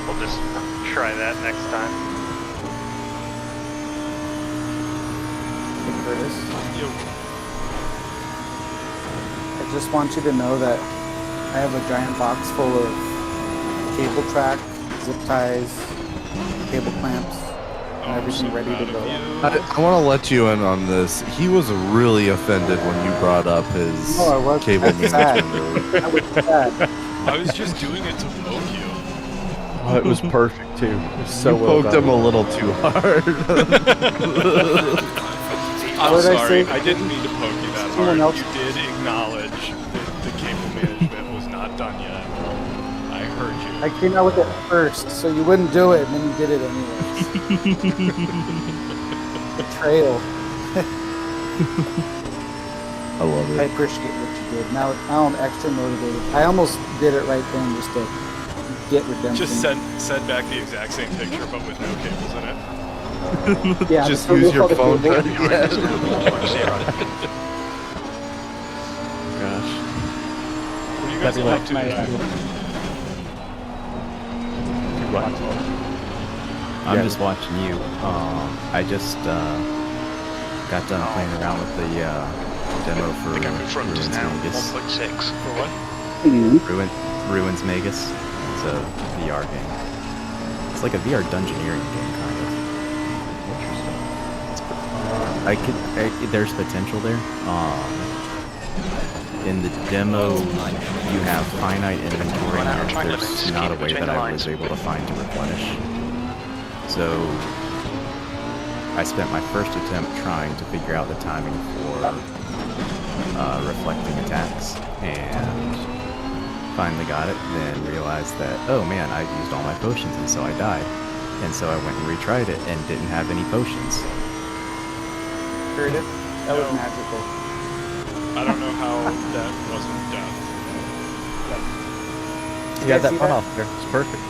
We'll just try that next time. Hey, Curtis. Yo, I just want you to know that I have a giant box full of cable track, zip ties, cable clamps, and everything ready to go. I want to let you in on this. He was really offended when you brought up his No, I wasn't. cable That's sad. management. I was sad. I was just doing it to poke you. Oh, it was perfect too. It was so You well poked done. him a little too hard. I'm What did I sorry, say? I didn't mean to poke you that Someone hard. else- You did acknowledge that the cable management was not done yet. I heard you. I came out with it first, so you wouldn't do it, and then you did it anyways. Betrayal. I love I it. appreciate what you did. Now I'm extra motivated. I almost did it right then just to get redemption. Just send back the exact same picture, but with no cables in it. yeah, Just so use this your other phone. cable- Yeah. Gosh. What are you guys That'd be up like to my, today? What? I'm just watching you. I just got done playing around with the demo for The gap in front is Ruins now Magus. 1.6. For what? Ruins Magus. It's a VR game. It's like a VR dungeoneering game, kind of. Interesting. There's potential there. In the demo, you have finite inventory, and there's not a way that I was able to find to replenish. So I spent my first attempt trying to figure out the timing for reflecting attacks, and finally got it, then realized that, oh man, I've used all my potions, and so I died. And so I went and retried it and didn't have any potions. Heard it? That was magical. I don't know how that wasn't death. You got that runoff there. It's perfect.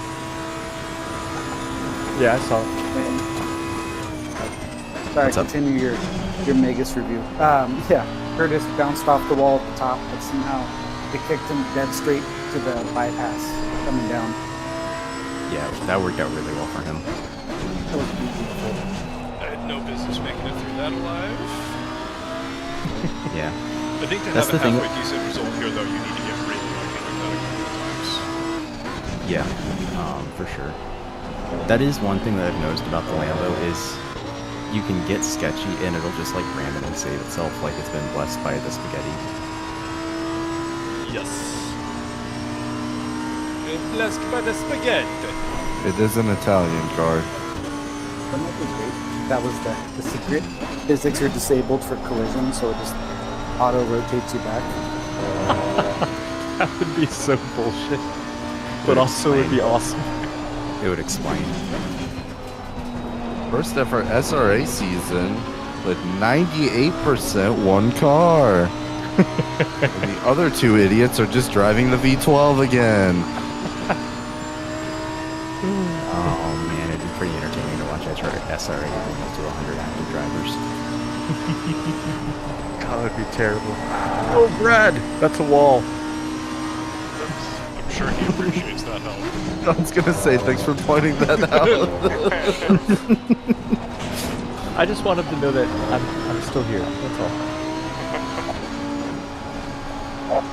Yeah, I saw it. Sorry, What's up? continue your Magus review. Yeah, Curtis bounced off the wall at the top, but somehow it kicked him dead straight to the bypass coming down. Yeah, that worked out really well for him. That was beautiful. I had no business making it through that alive. Yeah. I think to That's have a the thing. halfway decent result here, though, you need to get really lucky like that a couple of times. Yeah, for sure. That is one thing that I've noticed about the Lambo is you can get sketchy and it'll just like randomly save itself like it's been blessed by the spaghetti. Yes. Blessed by the spaghetti. It is an Italian car. That was the secret. Physics are disabled for collision, so it just auto rotates you back. That would be so bullshit. But also it would be awesome. It would explain. First ever SRA season with 98% one car. And the other two idiots are just driving the V12 again. Oh man, it'd be pretty entertaining to watch SRA almost to 100 active drivers. God, that'd be terrible. Oh, Brad! That's a wall. I'm sure he appreciates that help. I was gonna say thanks for pointing that out. I just want him to know that I'm still here. That's all.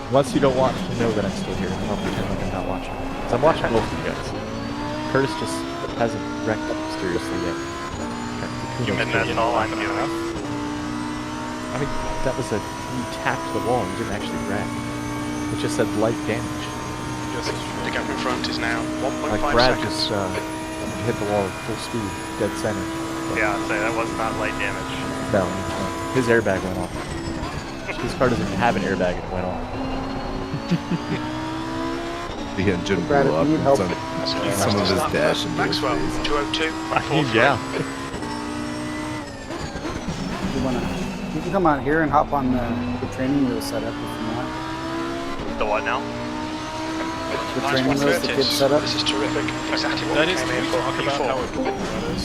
Unless you don't want him to know that I'm still here, I'll pretend like I'm not watching. Because I'm watching both of you guys. Curtis just hasn't wrecked mysteriously yet. And that's all I'm doing. I mean, that was you tapped the wall and you didn't actually wreck. It just said light damage. Yes, it's true. The gap in front is now 1.5 Like Brad seconds. just hit the wall at full speed, dead center. But Yeah, I'd say that was not light damage. no, his airbag went off. His car doesn't have an airbag and it went off. The engine Brad, blew if up you need and help- some of his dash into his Maxwell, face. 202. Yeah. You can come out here and hop on the training wheel setup if you want. The what now? The Nice training one, wheels the Curtis. kids set up. This is terrific. Exactly what That we is, came can in we for. talk about how P4. adorable that is?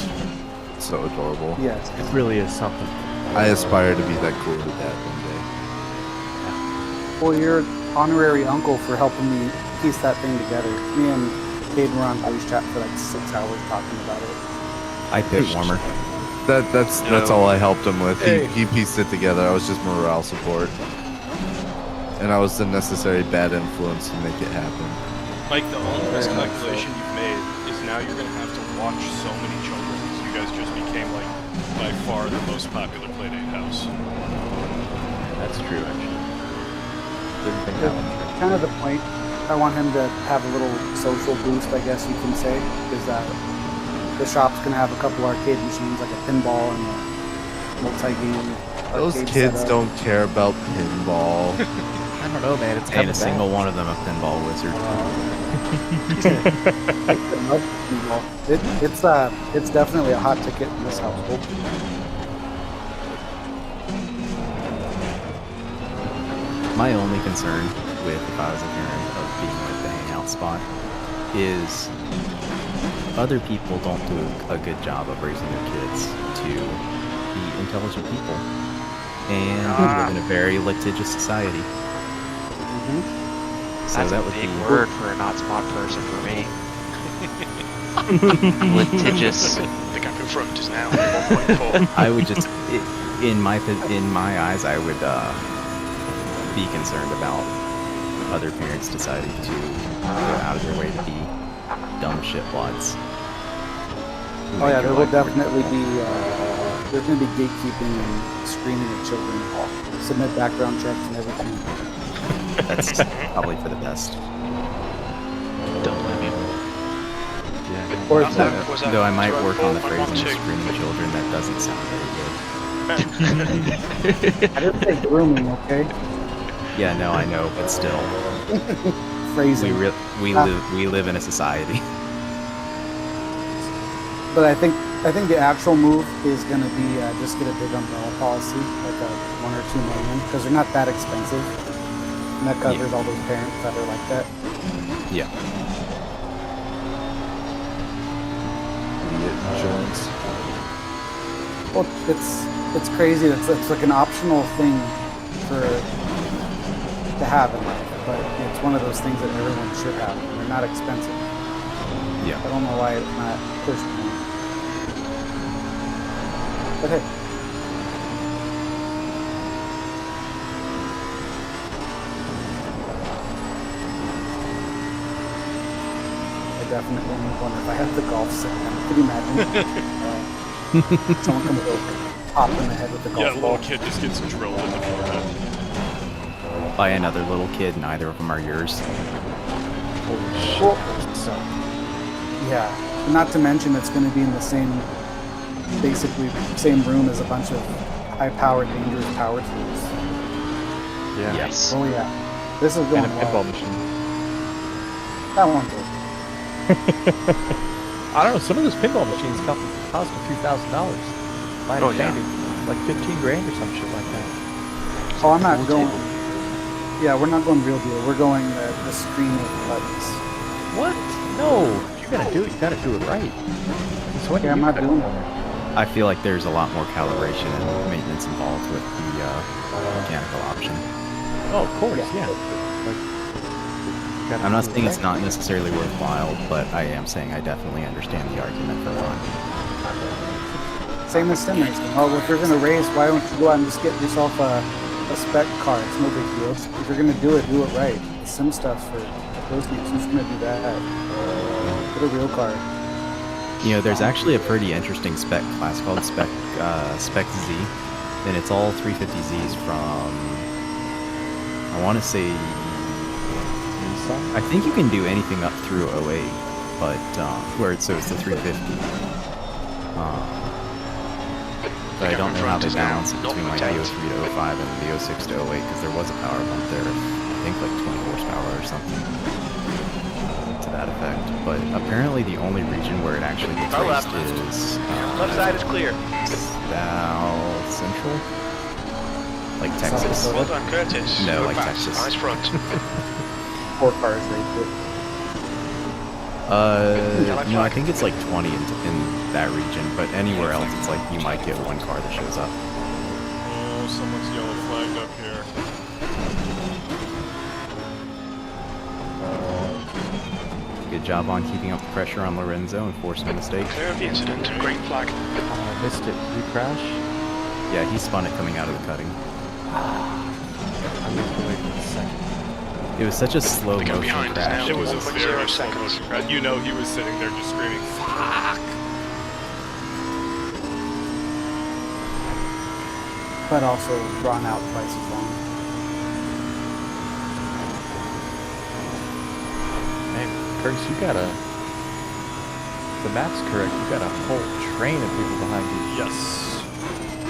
So adorable. Yes. It really is something. I aspire to be that cool to dad one day. Well, you're honorary uncle for helping me piece that thing together. Me and Cade were on voice chat for like 6 hours talking about it. I pit warmer. That's all I helped him with. He pieced it together. I was just morale support. And I was the necessary bad influence to make it happen. Mike, the only Very much so. miscalculation you've made is now you're going to have to watch so many children because you guys just became, like, by far the most popular Playdate house. That's true, actually. Didn't think that one through. Kind of the point. I want him to have a little social boost, I guess you can say, is that the shop's gonna have a couple arcade machines, like a pinball and a multi-game. Those arcade kids setup. don't care about pinball. I don't know, man. It's Ain't coming a back. single one of them a pinball wizard. I love pinball. It's definitely a hot ticket in this household. My only concern with if I was a parent of being like the hangout spot is other people don't do a good job of raising their kids to be intelligent people. And we live in a very litigious society. So That's that a would big be word for a not smart person for me. Litigious. The gap in front is now 1.4. I would just, in my eyes, I would be concerned about other parents deciding to go out of their way to be dumb shitwads. Oh yeah, there will definitely be. There's going to be gatekeeping and screaming at children. Submit background checks and everything. That's probably for the best. Don't blame you. Yeah. Or Though I might work on the phrase screaming children, that doesn't sound very good. I didn't say grooming, okay? Yeah, no, I know, but still, Phrasing. we live in a society. But I think the actual move is going to be just get a big umbrella policy, like a 1 or 2 million, because they're not that expensive, and that covers all those parents that are like that. Yeah. Insurance. Well, it's crazy. It's like an optional thing to have in life, but it's one of those things that everyone should have. They're not expensive. Yeah. I don't know why it's not pushed more. But hey. I definitely wonder if I had the golf set. Could you imagine? Someone comes over, pop in the head with the golf Yeah, a ball. little kid just gets drilled in the forehead. By another little kid, neither of them are yours. Holy shit. Well, yeah. Not to mention it's going to be in the basically same room as a bunch of high-powered, dangerous power tools. Yeah. Yes. Oh yeah. This is going And a well. pinball machine. That one too. I don't know, some of those pinball machines cost a few $1,000s. My understanding, like 15 grand or some shit like that. Oh, I'm not going. Yeah, we're not going real deal. We're going the screen with buttons. What? No. If you're gonna do it, you gotta do it right. So Yeah, I'm not doing it. I feel like there's a lot more calibration and maintenance involved with the mechanical option. Oh, of course, yeah. Like, I'm not saying it's not necessarily worthwhile, but I am saying I definitely understand the argument for why. Same as SimRacing. Oh, if you're going to race, why don't you go out and just get yourself a spec car? It's no big deal. If you're going to do it right. The sim stuff for those games, who's going to do that? Get a real car. You know, there's actually a pretty interesting spec class called Spec Z, and it's all 350Zs from, I want to say, I think you can do anything up through 08, but so it's the 350. But I don't know how they balance it between like the 03 to 05 and the 06 to 08, because there was a power bump there, I think like 20 horsepower or something to that effect. But apparently the only region where it actually gets raced is Left side is clear. South Central? Like Texas. Well done, Curtis. No, Good like pass. Texas. Eyes front. 4 cars raced it. No, I think it's like 20 in that region, but anywhere else it's like you might get one car that shows up. Oh, someone's yellow flagged up here. Good job on keeping up the pressure on Lorenzo and forcing a mistake. Clear of the incident. Green flag. I missed it. Did you crash? Yeah, he spun it coming out of the cutting. I moved away for a second. It was such a slow They go motion behind us crash. now. It was a 1.0 very slow seconds. motion crash. You know he was sitting there just screaming, "Fuck!" But also drawn out twice as long. Man, Curtis, you got if the map's correct, you got a whole train of people behind you. Yes.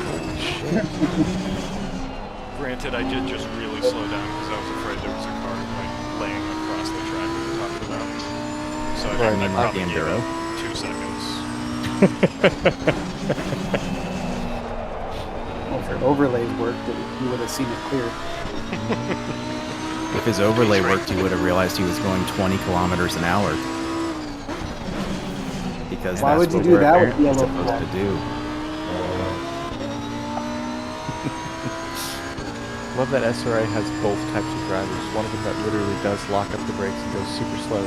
Holy shit. Granted, I did just really slow down because I was afraid there was a car like laying across the track we were talking about. So I Right, think I like probably the gave Enduro. it 2 seconds. Well, if your overlays worked, you would have seen it clear. If his overlay worked, you would have realized he was going 20 kilometers an hour. Because Why that's would you what do we're that with apparently yellow supposed flag? to do. Love that SRA has both types of drivers. One of them that literally does lock up the brakes and goes super slow.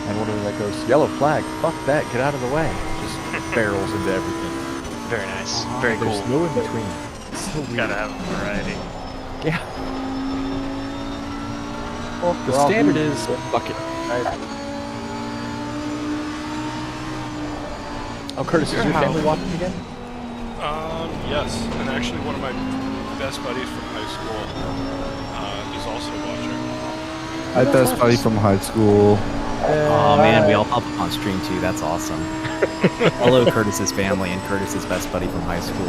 and one of them that goes, yellow flag, fuck that, get out of the way. Just barrels into everything. Very nice. Very cool. There's no in between. It's so weird. Gotta have a variety. Yeah. Well, The we're all standard humans, is so- bucket. Right. Oh, Curtis, is your family watching again? Yes, and actually one of my best buddies from high school is also watching. My best buddy from high school. Oh man, we all pop up on stream too. That's awesome. Hello, Curtis's family and Curtis's best buddy from high school.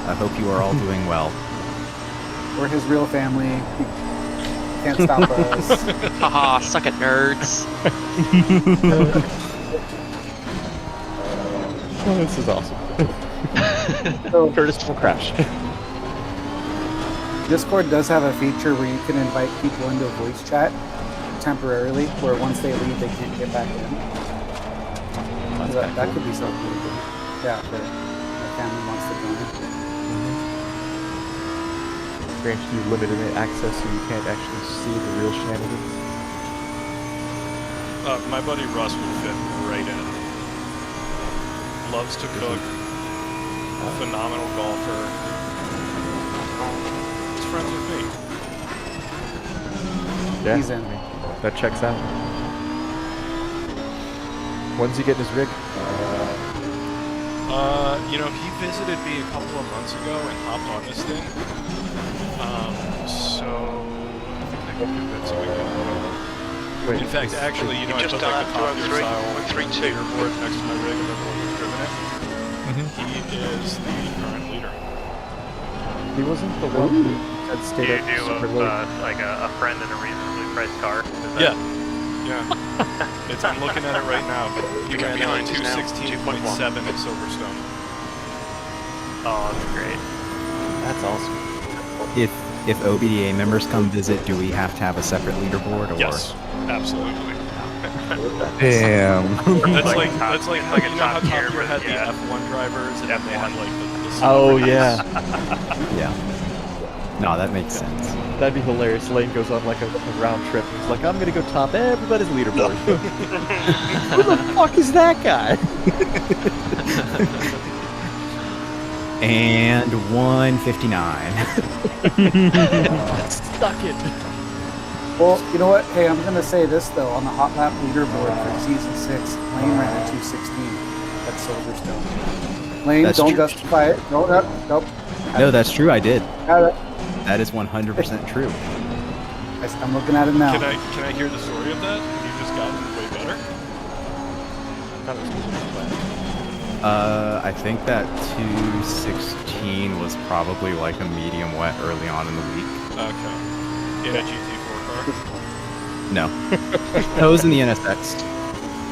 I hope you are all doing well. We're his real family. He can't stop us. Haha, suck it, nerds. Oh, this is awesome. So Curtis will crash. Discord does have a feature where you can invite people into a voice chat temporarily, where once they leave, they can't get back in. That could be something we could, yeah, for my family wants to join. Grant you limited access so you can't actually see the real shenanigans. My buddy Russ would fit right in. Loves to cook. Phenomenal golfer. He's friends with me. Yeah, He's in. that checks out. When's he getting his rig? You know, he visited me a couple of months ago and hopped on this thing. So I think I can convince him again. Wait, In fact, actually, you know, I just put like the done top gear 203, style 132. leaderboard next to my rig of everyone who's driven it. He is the current leader. He wasn't the one who had Do stayed you up do super late. like a friend in a reasonably priced car? Is that- Yeah. I'm looking at it right now. He You got ran behind a us now, 216.7 at Silverstone. Oh, that's great. That's awesome. If OBDA members come visit, do we have to have a separate leaderboard? Or? Yes, absolutely. Damn. That's like how, like a you know how top Top tier, Gear had but yeah. the F1 drivers and then they had like the Oh, celebrities. yeah. Yeah. No, that makes sense. That'd be hilarious. Lane goes on like a round trip. He's like, I'm gonna go top everybody's leaderboard. Who the fuck is that guy? And 159. Stuck it. Well, you know what? Hey, I'm gonna say this though. On the hot lap leaderboard for season 6, Lane ran a 216 at Silverstone. Lane, That's don't true. justify it. Nope. No, that's true. I did. Got it. That is 100% true. I'm looking at it now. Can I hear the story of that? Have you just gotten way better? I think that 216 was probably like a medium wet early on in the week. Okay. In a GT4 car? No. That was in the NSX,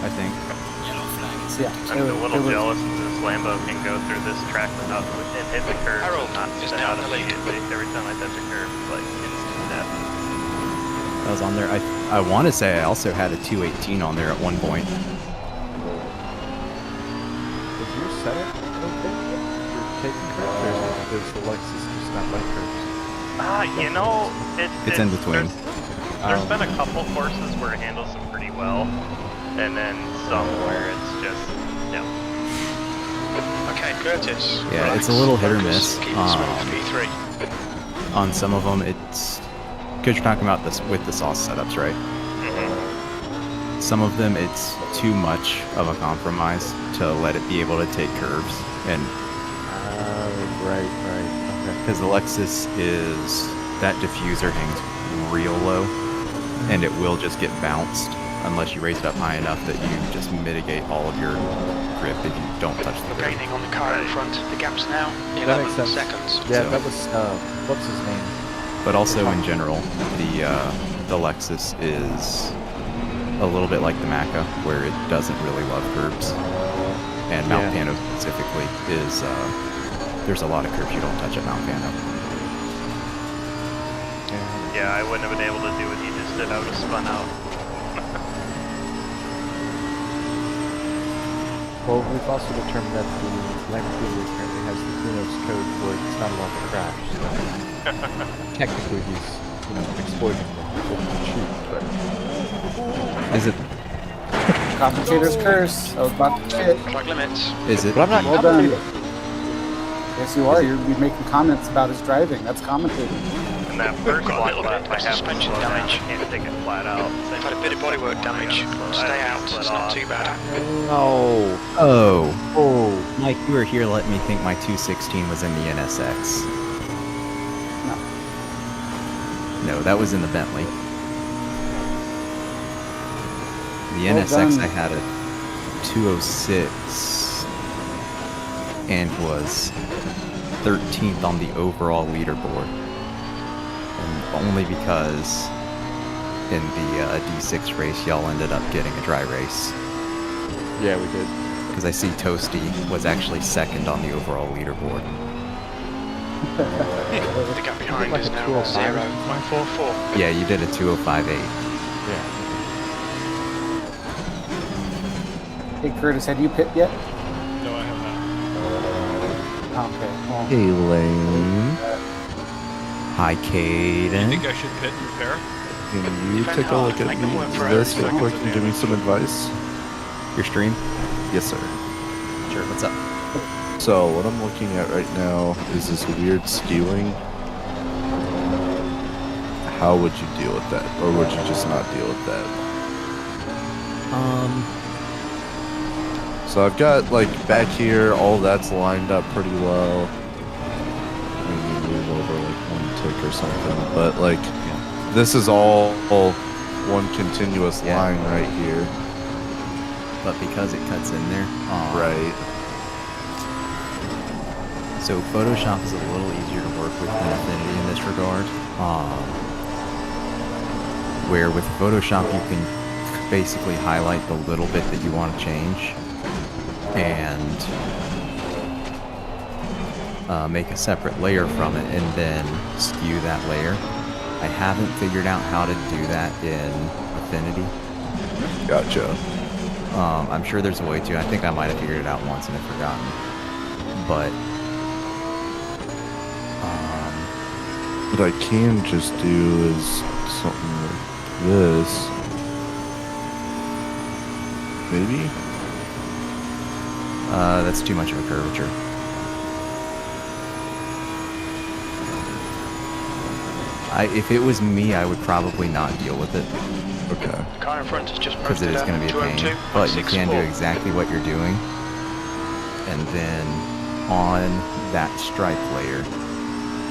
I think. Yellow flag. Yeah, I'm a little jealous that this Lambo can go through this track without and hit the curve Harold, and not just spin down out the lane. immediately. Every time I touch a curve, it's like instant death. I was on there. I want to say I also had a 218 on there at one point. Is your setup okay for taking curves, or does the Lexus just not like curves? You know, It's in between. There's been a couple courses where it handles them pretty well, and then some where it's just, no. Okay, Curtis. Yeah, it's a little hit or miss. Keep it smooth, P3. On some of them, it's because you're talking about this with the sauce setups, right? Some of them, it's too much of a compromise to let it be able to take curves, and Right. Okay. because the Lexus is that diffuser hangs real low, and it will just get bounced unless you raise it up high enough that you just mitigate all of your grip if you don't touch the grip. Gaining on the car in front. The gap's now That 11 makes sense. seconds. Yeah, So- that was what's his name? But also in general, the Lexus is a little bit like the Macca, where it doesn't really love curves. And Mount Yeah. Pano specifically is there's a lot of curves you don't touch at Mount Pano. Yeah, I wouldn't have been able to do what you just did. I would have spun out. Well, we've also determined that the Lamborghini apparently has the Kunos code where it's not allowed to crash. So technically, he's exploiting the cheat, but Is it Commentator's curse. I was about to shit. Track limits. Is it? But I'm not Well done. commentating. Yes, you are. You're making comments about his driving. That's commentating. And that first Got a one little left, bit I of have to suspension slow down. I damage. can't take it flat out. I've had a bit of bodywork damage. Stay out, it's not too bad. No. Oh, Oh. Mike, you were here. Let me think. My 216 was in the NSX. No, that was in the Bentley. The Well NSX, done. I had a 206 and was 13th on the overall leaderboard. And only because in the D6 race, y'all ended up getting a dry race. Yeah, we did. Because I see Toasty was actually second on the overall leaderboard. The gap behind like is a now 205. 0.44. Yeah, you did a 205.8. Yeah. Hey, Curtis, had you pit yet? No, I have not. Okay. Well, Hey, Lane. Hi, I Caden. think I should pit and repair. Can you Defend take a hard, look at make them work for this every real quick and give me some advice? Your stream? Yes, sir. Sure, what's up? So what I'm looking at right now is this weird skewing. How would you deal with that? Or would you just not deal with that? So I've got like back here, all that's lined up pretty well. Maybe move over like one tick or something. But like this is all one continuous line right here. But because it cuts in there. Right. So Photoshop is a little easier to work with than Affinity in this regard. Where with Photoshop you can basically highlight the little bit that you want to change and make a separate layer from it and then skew that layer. I haven't figured out how to do that in Affinity. Gotcha. I'm sure there's a way to. I think I might have figured it out once and have forgotten. But what I can just do is something like this. Maybe? that's too much of a curvature. If it was me, I would probably not deal with it. Okay. Car in front is just Because it is going to be a pain. But you can do exactly what you're doing. And then on that stripe layer,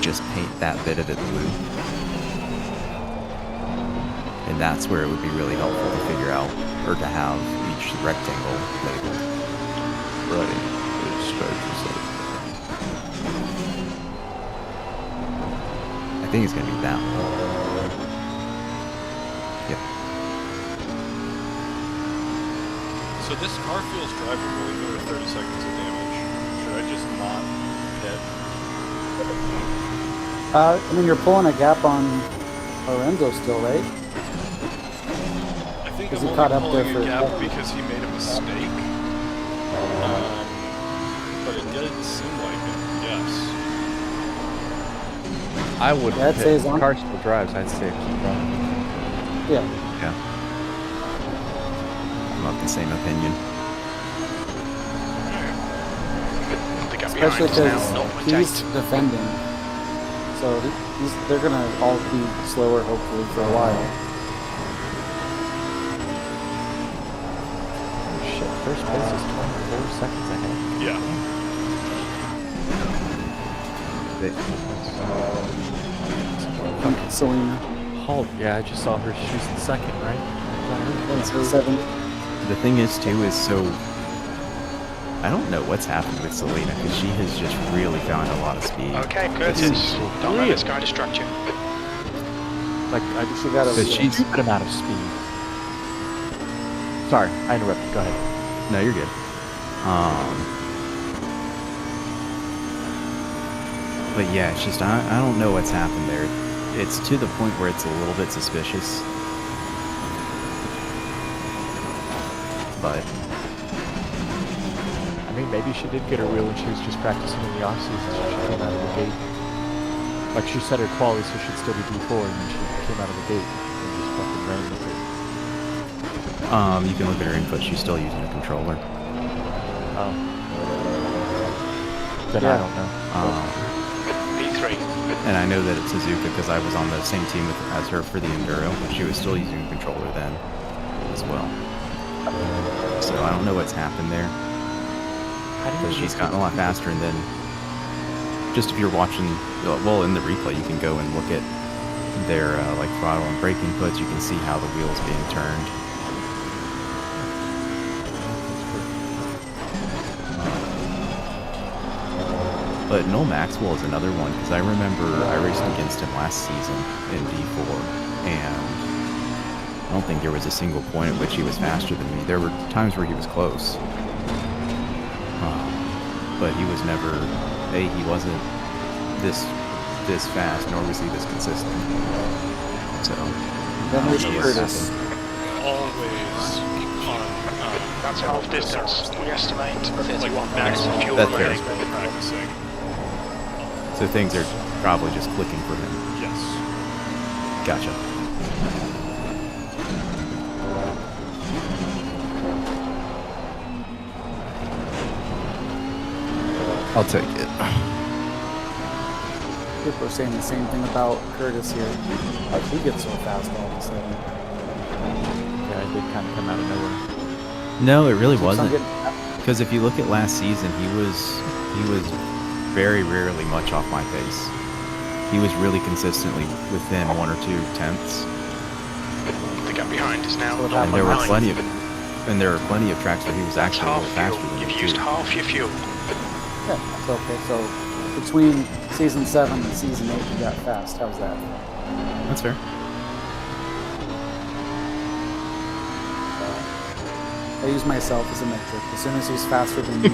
just paint that bit of it blue. And that's where it would be really helpful to figure out, or to have each rectangle labeled. Right. Each stripe is like... I think it's going to be that one. Yep. So this car feels drivable even with 30 seconds of damage. Should I just not pit? I mean, you're pulling a gap on Lorenzo still, right? I think Is I'm he only caught up pulling there a for- gap because he made a mistake. But it did seem like it, yes. I would. Yeah, I'd say as the long- car still drives. I'd say keep running. Yeah. Yeah. I'm of the same opinion. The gap Especially behind is now because he's 0.8. defending. So they're going to all be slower, hopefully, for a while. Oh shit! First place is 24 seconds ahead. Yeah. Selena. Halt! Yeah, I just saw her. She's in second, right? That's 7. The thing is, too, is so... I don't know what's happened with Selena, because she has just really found a lot of speed. Okay, Curtis. Don't let this guy distract you. Like I just got a But she's... stupid amount of speed. Sorry, I interrupted. Go ahead. No, you're good. But yeah, it's just, I don't know what's happened there. It's to the point where it's a little bit suspicious. But... I mean, maybe she did get her wheel when she was just practicing in the off-season, so she came out of the gate. Like, she set her quali, so she'd still be D4, and then she came out of the gate and just fucking ran with it. You can look at her input. She's still using a controller. Oh. Then I don't know. P3. And I know that it's Suzuka because I was on the same team as her for the Enduro, but she was still using a controller then as well. So I don't know what's happened there. Because she's gotten a lot faster, and then just if you're watching, well, in the replay, you can go and look at their like throttle and brake inputs. You can see how the wheel's being turned. But Noel Maxwell is another one, because I remember I raced against him last season in D4, and I don't think there was a single point at which he was faster than me. There were times where he was close, but he was never, he wasn't this fast, nor was he this consistent. So, Then there's Curtis. Always on That's half distance. We estimate 31 like minutes of fuel That's fair. remaining. practicing. So things are probably just clicking for him. Yes. Gotcha. I'll take it. People are saying the same thing about Curtis here. How'd he get so fast all of a sudden? Yeah, it did kind of come out of nowhere. No, it really Keeps on wasn't. getting- Because if you look at last season, he was very rarely much off my pace. He was really consistently within 1 or 2 tenths. The gap behind is now And there were 0.9. plenty of tracks where he was That's actually a half little faster fuel. than me You've too. used half your fuel. Yeah, that's okay. So between season 7 and season 8, you got fast. How's that? That's fair. I use myself as a metric. As soon as he's faster than me,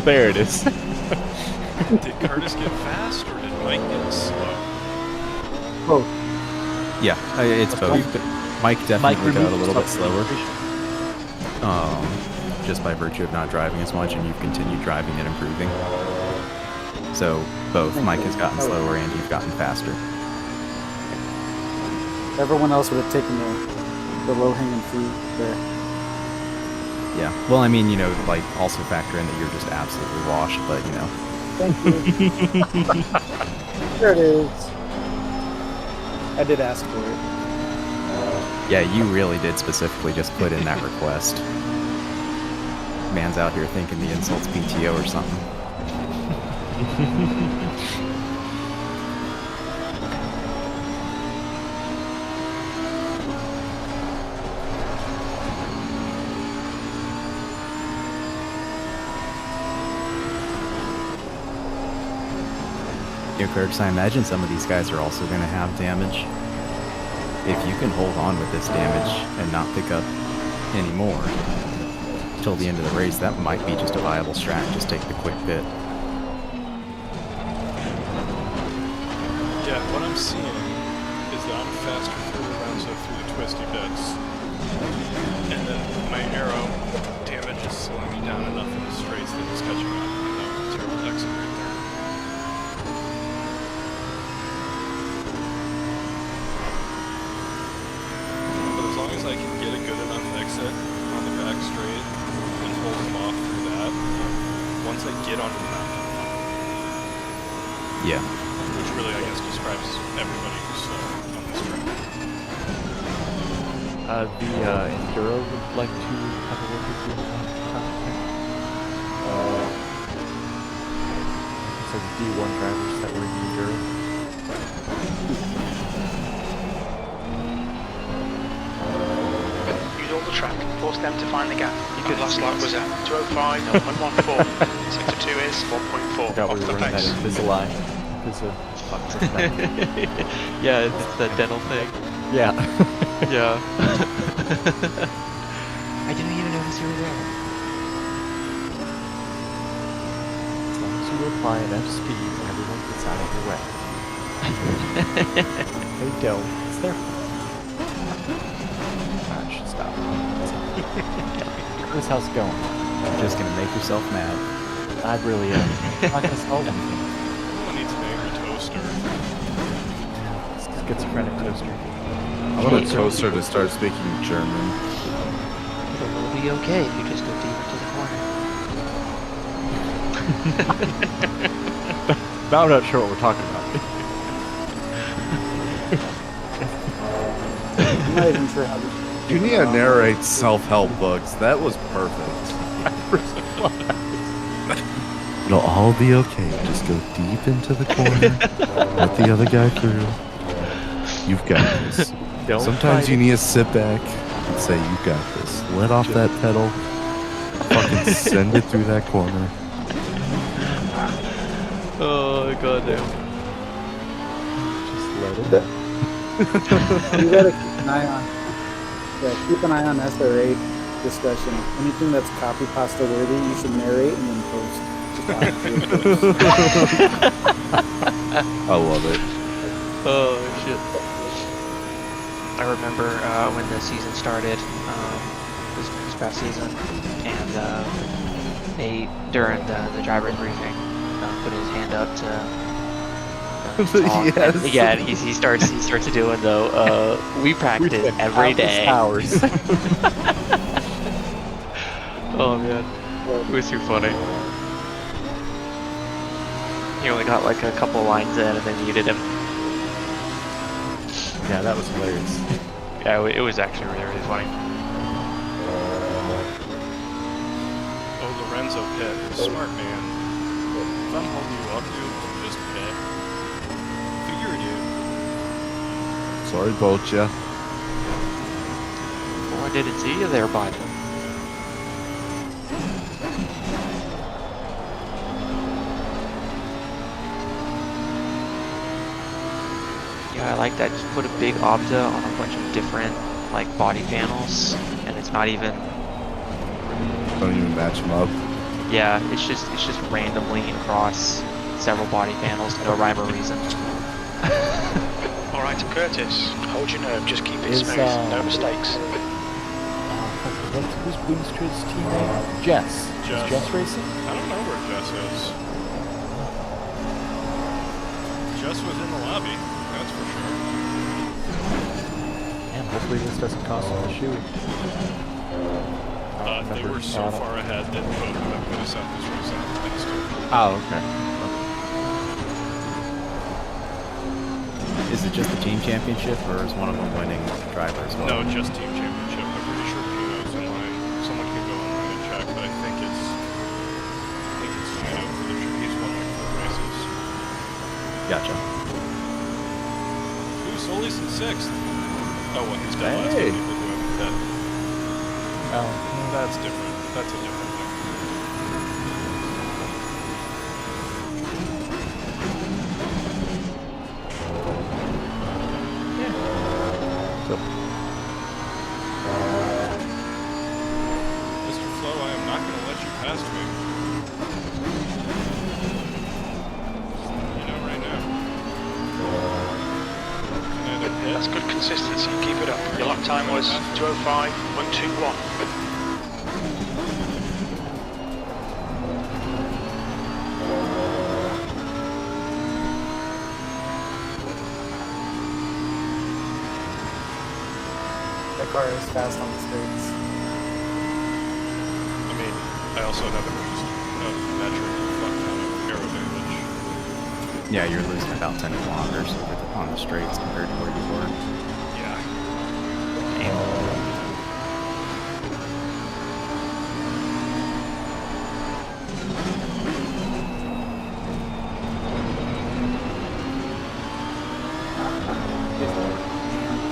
There it is. Did Curtis get fast or did Mike get slow? oh, Yeah, it's both. Mike definitely got a little bit slower, just by virtue of not driving as much, and you've continued driving and improving. So both. Mike has gotten slower and you've gotten faster. everyone else would have taken the low-hanging fruit there. Yeah. Well, I mean, like also factor in that you're just absolutely washed, but Thank you. There it is. I did ask for it. yeah, you really did specifically just put in that request. Man's out here thinking the insult's PTO or something. Curtis, I imagine some of these guys are also going to have damage. If you can hold on with this damage and not pick up any more till the end of the race, that might be just a viable strat. Just take the quick bit. Yeah, what I'm seeing is that I'm faster through the rounds up through the twisty bits. And then my arrow damage is slowing me down enough in the straights that it's catching up. Terrible exit right there. I can get a good enough exit on the back straight and hold him off through that. Once I get onto the mountain, Yeah. which really, I guess, describes everybody who's on this track. The Enduro would like to have a word with you. So the D1 drivers that were in the Enduro. Use all the track. Force them to find the gap. Your last lap was at 205, 114. Sector 2 is 1.4 Forgot off we the were running that pace. Invisalign. Yeah, it's that dental thing. Yeah. Yeah. I didn't even notice you were there. As long as you apply enough speed, everyone gets out of your way. They don't. It's their fault. I should stop. Chris, how's it going? Just gonna make yourself mad. I really am. I'm not gonna solve anything. Everyone needs an angry toaster. Schizophrenic toaster. I'm gonna toast her to start speaking German. It'll be okay if you just go deep into the corner. Now I'm not sure what we're talking about. I'm not even sure how to. Junia narrates self-help books. That was perfect. It'll all be okay. Just go deep into the corner. Let the other guy through. You've got this. Sometimes you need to sit back and say, "You got this." Let off that pedal. Fucking send it through that corner. Oh goddamn. Just let it. You gotta keep an eye on. Yeah, keep an eye on SRA discussion. Anything that's copy pasta worthy, you should narrate and then post. I love it. Oh shit. I remember when the season started, this past season, and they, during the driver's briefing, put his hand up to talk. Yes. And, yeah, and he starts doing though. We practice every day. Hours. Oh man, it was too funny. He only got like a couple lines in, and then muted him. Yeah, that was hilarious. Yeah, it was actually really, really funny. Oh, Lorenzo Pitt, smart man. If I'm holding you up, dude, just pit. Figure it out. Sorry about ya. Oh, I didn't see you there, bud. Yeah, I like that. Just put a big Opta on a bunch of different like body panels, and it's not even. Don't even match them up. Yeah, it's just randomly across several body panels, no rhyme or reason. Alright, Curtis, hold your nerve, just keep it Is, smooth, no mistakes. Who's Boomstra's teammate? Jess. Jess. Is Jess racing? I don't know where Jess is. Jess was in the lobby, that's for sure. Man, hopefully this doesn't cost him the shoe. They were so far ahead that both of them could have set this race out next to it. Oh, okay. Is it just the team championship, or is one of them winning driver as well? No, just team championship. I'm pretty sure Pino's in line. Someone can go online and check, but I think it's Pino for the trip. He's won like 4 races. Gotcha. Ooh, Soli's in 6th. Oh, well, he's got last Hey. time with whoever that. Oh. That's different. That's a different thing. So, Mr. Flo, I am not going to let you pass me. You know right now. Can I either hit? That's good consistency, keep it up. Your lap time was 2:05.121. That car is fast on the straights. I mean, I also have a metric fuck ton of aero damage. Yeah, you're losing about 10 kilometers on the straights compared to where you were. Yeah.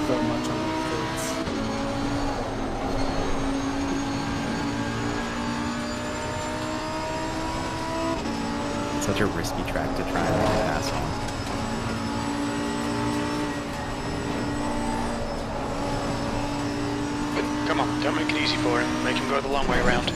So much on the straights. Such a risky track to try and make a pass on. Come on, don't make it easy for him. Make him go the long way around.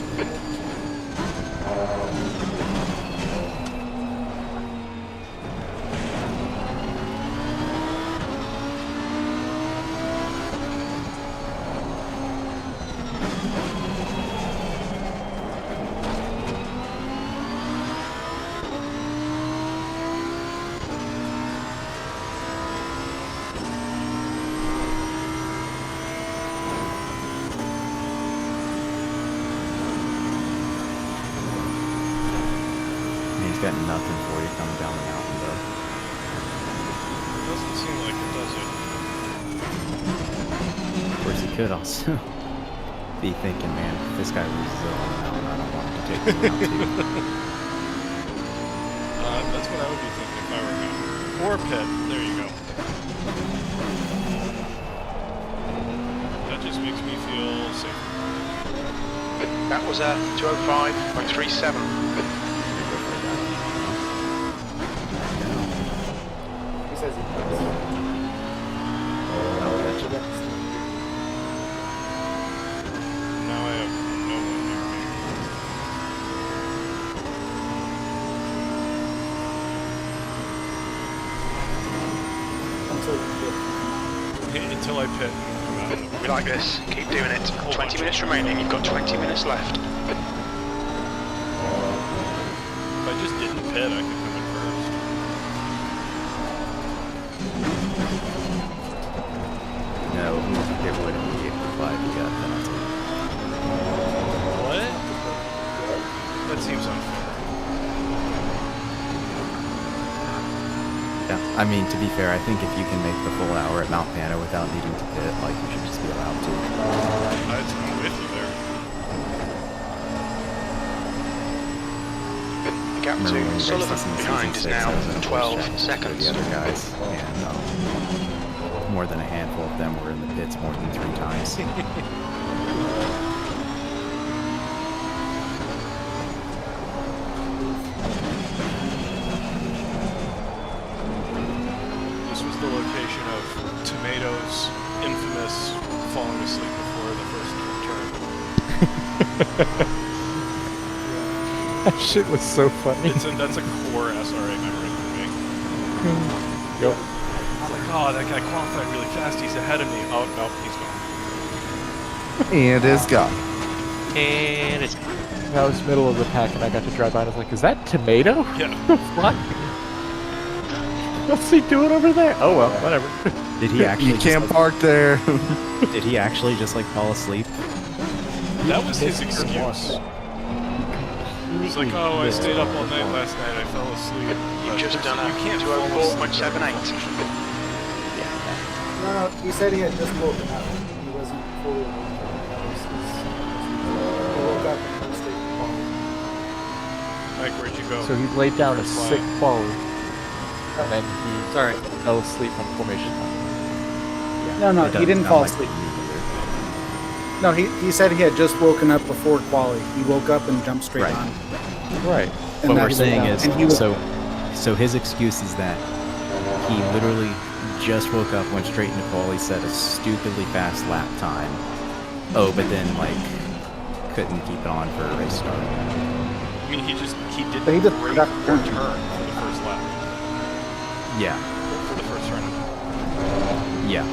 It's got nothing for you coming down the mountain, though. Doesn't seem like it, does it? Of course, he could also be thinking, man, if this guy loses it on the mountain, I don't want him to take me out too. That's what I would be thinking if I were him. Or Pit. There you go. That just makes me feel safe. That was a 205.37. He says he does. I'll bet you that. Now I have no one near me. Until I pit. We like this. Keep doing it. 20 minutes remaining. You've got 20 minutes left. If I just didn't pit, I could come in first. No, it wouldn't be 85. You got penalty. What? That seems unfair. Yeah, I mean, to be fair, I think if you can make the full hour at Mount Pano without needing to pit, like, you should just be allowed to. I'm with you there. The gap Remember when to we Sullivan raced this in behind season is 6, I now was in a 12 check seconds. with the other guys, and more than a handful of them were in the pits more than 3 times. This was the location of Tomato's infamous falling asleep before the first turn. That shit was so funny. That's a core SRA memory for me. Yep. I was like, oh, that guy qualified really fast. He's ahead of me. Oh, no, he's gone. And it's gone. And it's I was middle of the pack and I got to drive by and I was like, is that Tomato? Yeah. What? What's he doing over there? Oh well, whatever. Did he actually You can't park there. Did he actually just like fall asleep? That was his excuse. He's like, oh, I stayed up all night last night. I fell asleep. You've just done a You can't fall asleep. 204.78. No, he said he had just woken up. He wasn't fully awake. He woke up and went straight to quality. Mike, where'd you go? So he laid down a sick quality, and then he fell asleep on formation. No, It he doesn't didn't sound fall like asleep. me either. No, he said he had just woken up before quali. He woke up and jumped straight Right. on. Right. And What we're that's- saying is, and he was- so his excuse is that he literally just woke up, went straight into quali, set a stupidly fast lap time. Oh, but then like couldn't keep it on for a race start. I mean, he did But he did great that for turn. turn for the first lap. Yeah, For the first turn. yeah.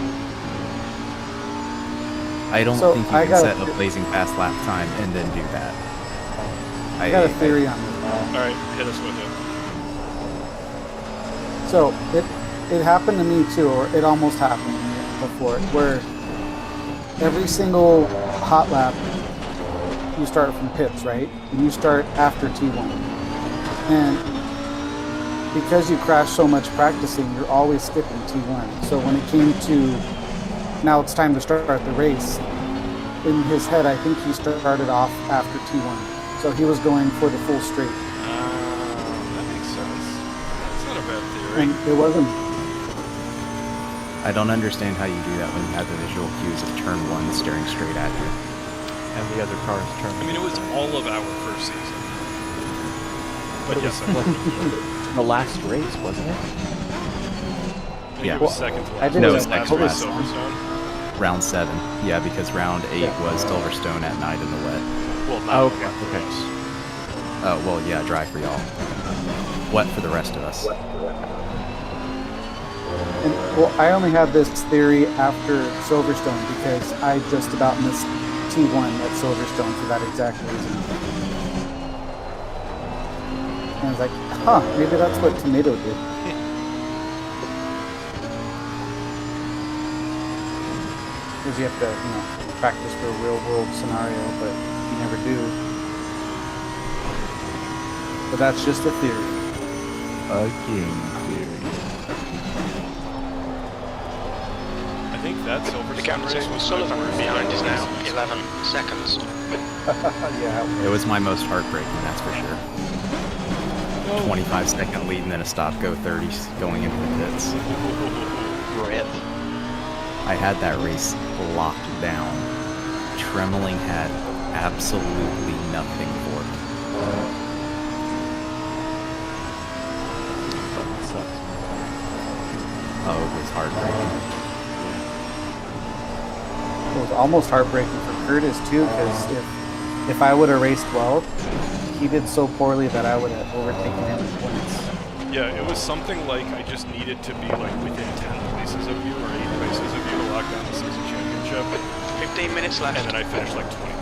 I don't So, think you I can got set a- a blazing fast lap time and then do that. I got a theory on this. All right, hit us with it. So it happened to me too, or it almost happened to me before, where every single hot lap you start from pits, right? And you start after T1. And because you crash so much practicing, you're always skipping T1. So when it came to now it's time to start the race, in his head, I think he started off after T1. So he was going for the full straight. That makes sense. That's not a bad theory. And it wasn't. I don't understand how you do that when you have the visual cues of turn 1 staring straight at you. And the other cars turned. I mean, it was all of our first season. But It yes, was like the last race, wasn't it? it was second to I last. did No, it it's last second was last. Silverstone. Round 7. Yeah, because round 8 Yeah. was Silverstone at night in the wet. Well, not Oh, wet for okay. us. Oh, well, yeah, dry for y'all. Wet for the rest of us. And, well, I only had this theory after Silverstone because I just about missed T1 at Silverstone for that exact reason. And I was like, huh, maybe that's what Tomato did. Because you have to, practice for a real world scenario, but you never do. but that's just a theory. A game theory. I think that The Silverstone gap race to was Sullivan my worst behind is now race. 11 seconds. Yeah. It was my most heartbreaking, that's for sure. 25-second lead and then a stop go 30 going into the pits. Rip. I had that race locked down. Trembling had absolutely nothing for me. Sucks. Oh, it was heartbreaking. It was almost heartbreaking for Curtis too, because if I would have raced well, he did so poorly that I would have overtaken him in points. Yeah, it was something like I just needed to be like within 10 places of you or 8 places of you to lock down the season championship. 15 minutes left. And then I finished like 20.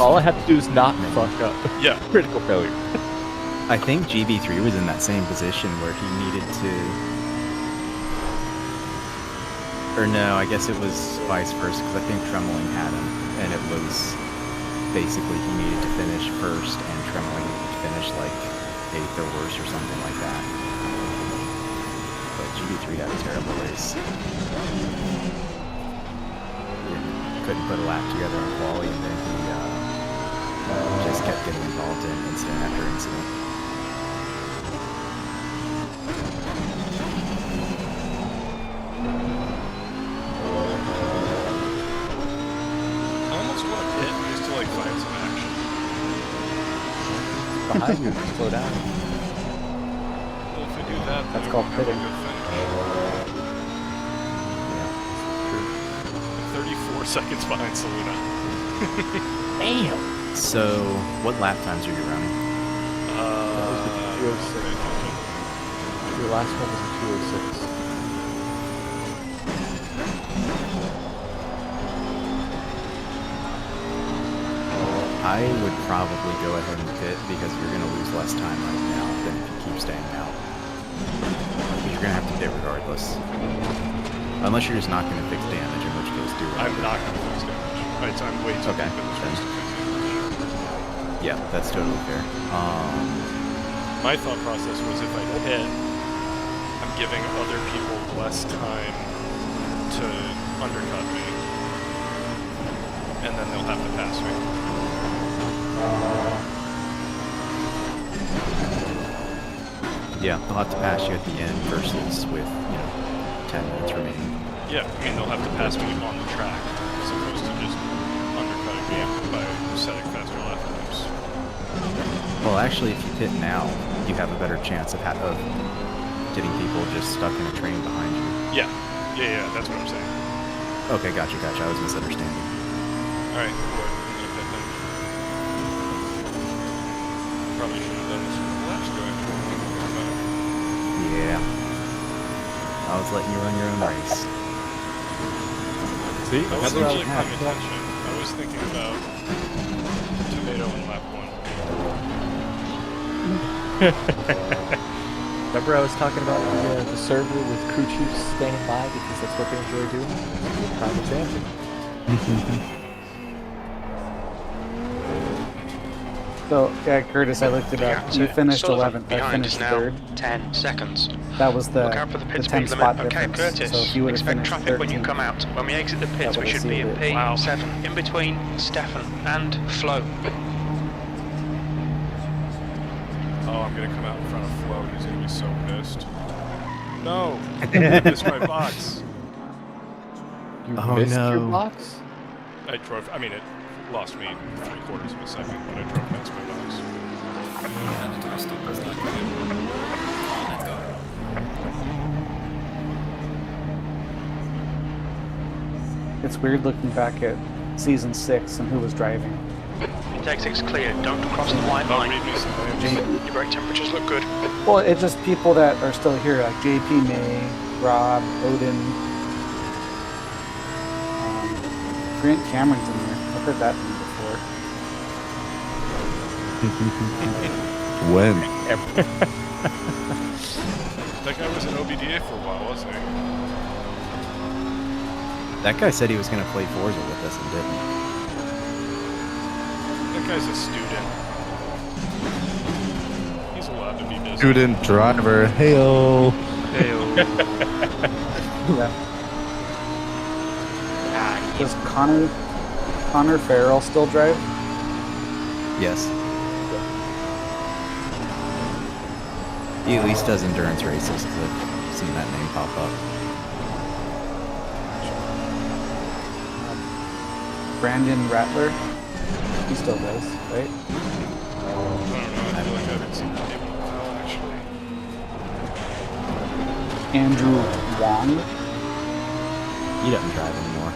All I had to do is not fuck up. Yeah. Critical failure. I think GB3 was in that same position where he needed to... Or no, I guess it was vice versa, because I think Trembling had him, and it was basically he needed to finish first, and Trembling needed to finish like 8th or worse or something like that. But GB3 had a terrible race. Couldn't put a lap together on quali, and then he just kept getting involved in incident after incident. I almost want to pit just to like find some action. Behind you, slow down. Well, if I do that, That's then called I won't have a pitting. good finish. Yeah, I'm 34 seconds behind Selena. damn. So, what lap times are you running? That was the 206. Your last one was a 206. I would probably go ahead and pit because you're going to lose less time right now than if you keep staying out. You're going to have to pit regardless. Unless you're just not going to fix damage, in which case do I'm whatever. not going to fix damage. Right, so I'm way too Okay, deep in this race to fix damage. Yeah, that's totally fair. My thought process was if I pit, I'm giving other people less time to undercut me. And then they'll have to pass me. Yeah, they'll have to pass you at the end versus with, 10 minutes remaining. Yeah, I mean, they'll have to pass me on the track as opposed to just undercutting me by setting faster lap times. Well, actually, if you pit now, you have a better chance of getting people just stuck in a train behind you. Yeah, that's what I'm saying. Okay, gotcha. I was misunderstanding. Alright, I'm gonna pit then. Probably should have done this with the laps going. Yeah. I was letting you run your own race. I See? wasn't That's really what paying attention. I was thinking about tomato in lap 1. Remember I was talking about the server with crew chiefs staying by because that's what they enjoy doing? Prime example. So, yeah, Curtis, I looked it up. You finished 11th. I Behind finished is now 3rd. 10 seconds. That was the Look out for the pit 10 speed spot limit. Okay, difference. Curtis, So if you would have expect finished traffic when you 13th, come out. When we exit the pits, we would've should be in sealed it. P7, in between Stefan and Flo. Oh, I'm gonna come out in front of Flo. He's gonna be so pissed. No! I missed my box. You Oh, missed no. your box? It lost me 3/4 of a second, but I drove past my box. it's weird looking back at season 6 and who was driving. Exit's clear. Don't cross the white Oh, line. read me some names. Your brake temperatures look good. Well, it's just people that are still here, like JP May, Rob, Odin. Grant Cameron's in there. I've heard that name before. When? That guy was an OBDA for a while, wasn't he? That guy said he was going to play Forza with us and didn't. That guy's a student. He's allowed to be busy. Student driver. Heyo. Does Connor Farrell still drive? Yes. He at least does endurance races because I've seen that name pop up. Brandon Rattler? He still does, right? I don't know. I feel like I haven't seen that name in a while, actually. Andrew Wong? He doesn't drive anymore.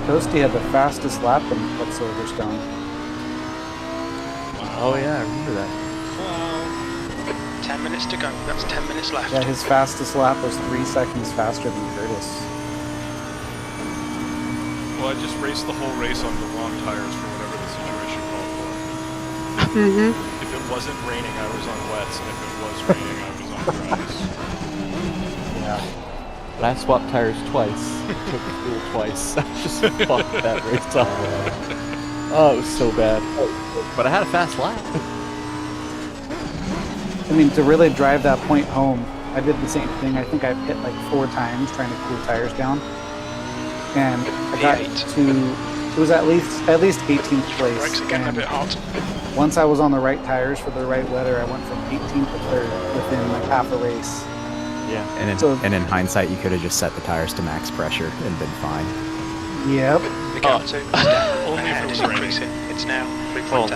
Toasty had the fastest lap at Silverstone. Oh yeah, I remember that. 10 minutes to go. That's 10 minutes left. Yeah, his fastest lap was 3 seconds faster than Curtis. Well, I just raced the whole race on the wrong tires for whatever the situation called for. If it wasn't raining, I was on wets, and if it was raining, I was on dries. Yeah. But I swapped tires twice. Took fuel twice. I just fucked that race up. Oh, it was so bad. But I had a fast lap. I mean, to really drive that point home, I did the same thing. I think I hit like 4 times trying to cool tires down. And I got to, it was at least 18th place. Brakes are getting a bit hot. Once I was on the right tires for the right weather, I went from 18th to 3rd within like half a race. Yeah. And in hindsight, you could have just set the tires to max pressure and been fine. Yep. The gap to Only if it was raining. increasing. It's now 3.8.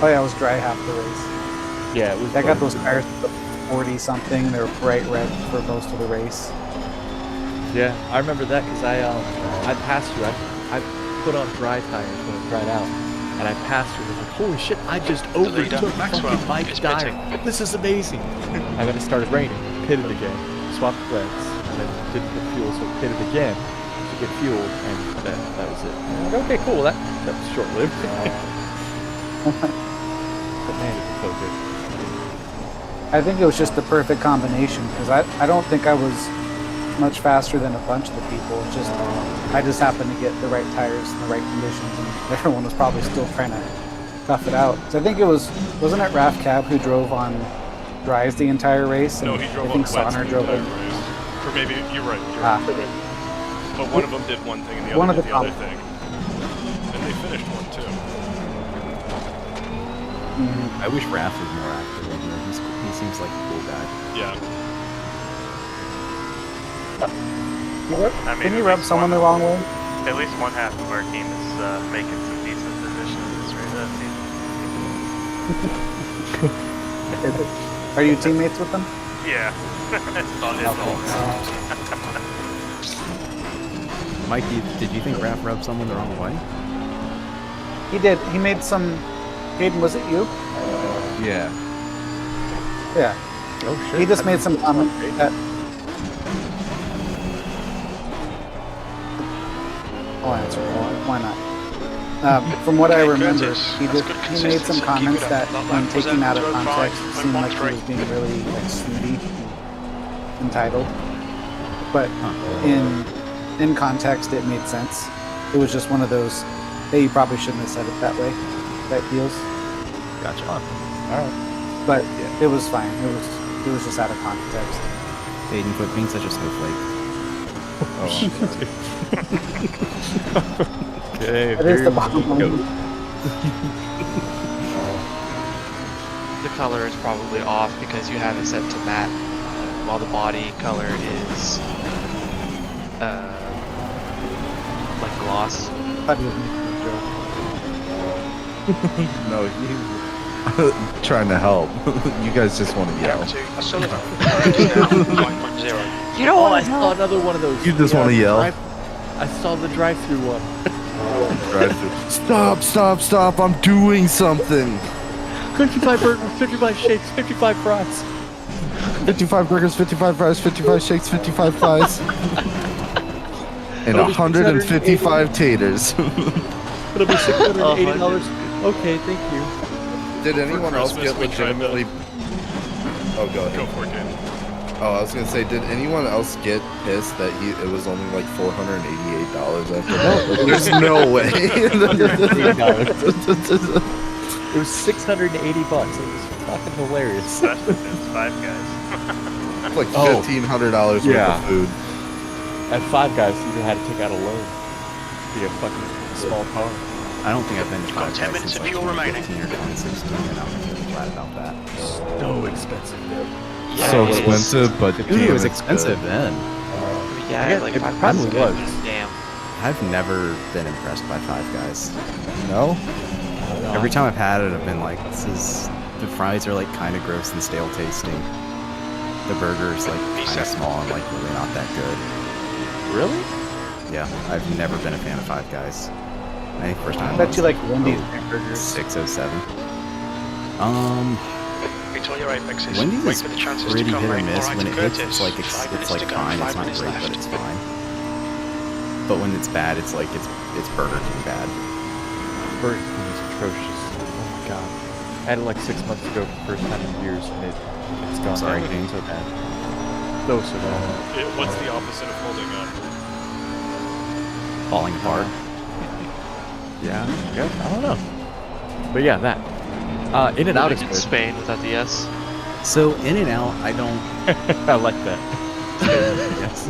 Oh yeah, I was dry half the race. Yeah, it was. I got those tires at 40 something. They were bright red for most of the race. Yeah, I remember that because I passed you. I put on dry tires when it dried out, and I passed you. I was like, holy shit! I just overtook Maxwell fucking Mike is Dyer. pitting. This is amazing. And then it started raining. Pitted again. Swapped wets, and then didn't get fuel, so pitted again to get fuel, and that was it. And I'm like, okay, cool. That was short-lived. But man, it was so good. I think it was just the perfect combination because I don't think I was much faster than a bunch of the people. It's just I just happened to get the right tires in the right conditions, and everyone was probably still trying to tough it out. So I think it wasn't it Raf Cab who drove on dries the entire race? No, And he drove I on think wets Sonner the drove entire it. race. Or maybe, you're right. But one of them did one thing and the One other of did the the other thing. And they finished one too. I wish Raph was more active in here. He seems like a cool guy. Yeah. I mean, Can you at rub least someone one- the wrong way? At least one half of our team is making some decent positions this season. Are you teammates with them? Yeah. It's all his fault. Mike, did you think Raph rubbed someone the wrong way? He did. He made some. Hayden, was it you? Yeah. Yeah. Oh shit. He just made some comment that. I'll answer. Why not? From what I Okay, remember, Curtis, he that's did. good He made some consistency. comments Keep it up. that, Not when bad. Was taken that out of 205, context, seemed like he 0.13? was being really like snooty, and entitled. But in context, it made sense. It was just one of those. Hey, you probably shouldn't have said it that way. Type deals. Gotcha. Alright. But it was fine. It was just out of context. Hayden, quit being such a snowflake. Okay. That is the bottom line. The color is probably off because you have it set to matte, while the body color is like gloss. Thought he was making a joke. No, you trying to help. You guys just want to yell. Gap to Sullivan. It is now 5.0. You know what? I saw another one of those. You just wanna yell? I saw the drive-through one. Stop! I'm doing something. 55 burgers, 55 shakes, 55 fries. 55 burgers, 55 fries, 55 shakes, 55 fries. And It'll be 155 taters. It'll be $680. Okay, thank you. Did anyone else Christmas, get we tried legitimately... Oh, go ahead. Go for it, Dan. Oh, I was gonna say, did anyone else get pissed that it was only like $488 after that? Like, there's no way. It was $680. It was fucking hilarious. Especially if it's Five Guys. It's like $1,500 worth of food. At Five Guys, you had to take out a loan to get a fucking small car. I don't think I've been to Got 10 Five Guys minutes since of like fuel remaining. 2015 or 2016, and I'm really glad about that. So expensive, though. Yeah, So it is. expensive, but Dude, damn, it was it's expensive good. then. Yeah, like it 5 probably bucks. was. Damn. I've never been impressed by Five Guys. No? Every time I've had it, I've been like, the fries are like kind of gross and stale tasting. The burger's like kind of small and like really not that good. Really? Yeah, I've never been a fan of Five Guys. I think first time. I bet you like Wendy's hamburgers. 607. Reach all your apexes. Wendy's Wait is for the chances pretty to come hit or in. miss. Alright, When it Curtis. hits, it's like 5 minutes like to go, fine. 5 It's not minutes great, left. but it's fine. But when it's bad, it's like it's Burger King bad. Burger King is atrocious. Oh my god. I had it like 6 months ago for the first time in years, and it's gone Sorry, down King. so bad. So bad. What's the opposite of holding up? Falling apart. Yeah, I guess. I don't know. But yeah, that. In and out is in good. Spain without the S. So In and Out, I don't. I like that. Yes.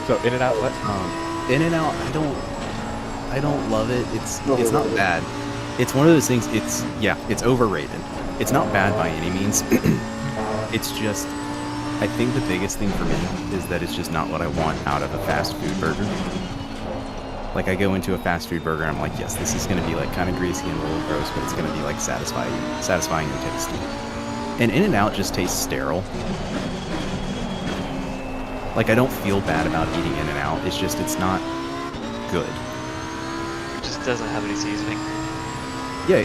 So In and Out, what? In and Out, I don't love it. It's not bad. It's one of those things. It's overrated. It's not bad by any means. It's just, I think the biggest thing for me is that it's just not what I want out of a fast food burger. Like I go into a fast food burger and I'm like, yes, this is going to be like kind of greasy and a little gross, but it's going to be like satisfying and tasty. And In and Out just tastes sterile. Like I don't feel bad about eating In and Out. It's just, it's not good. It just doesn't have any seasoning. Yeah,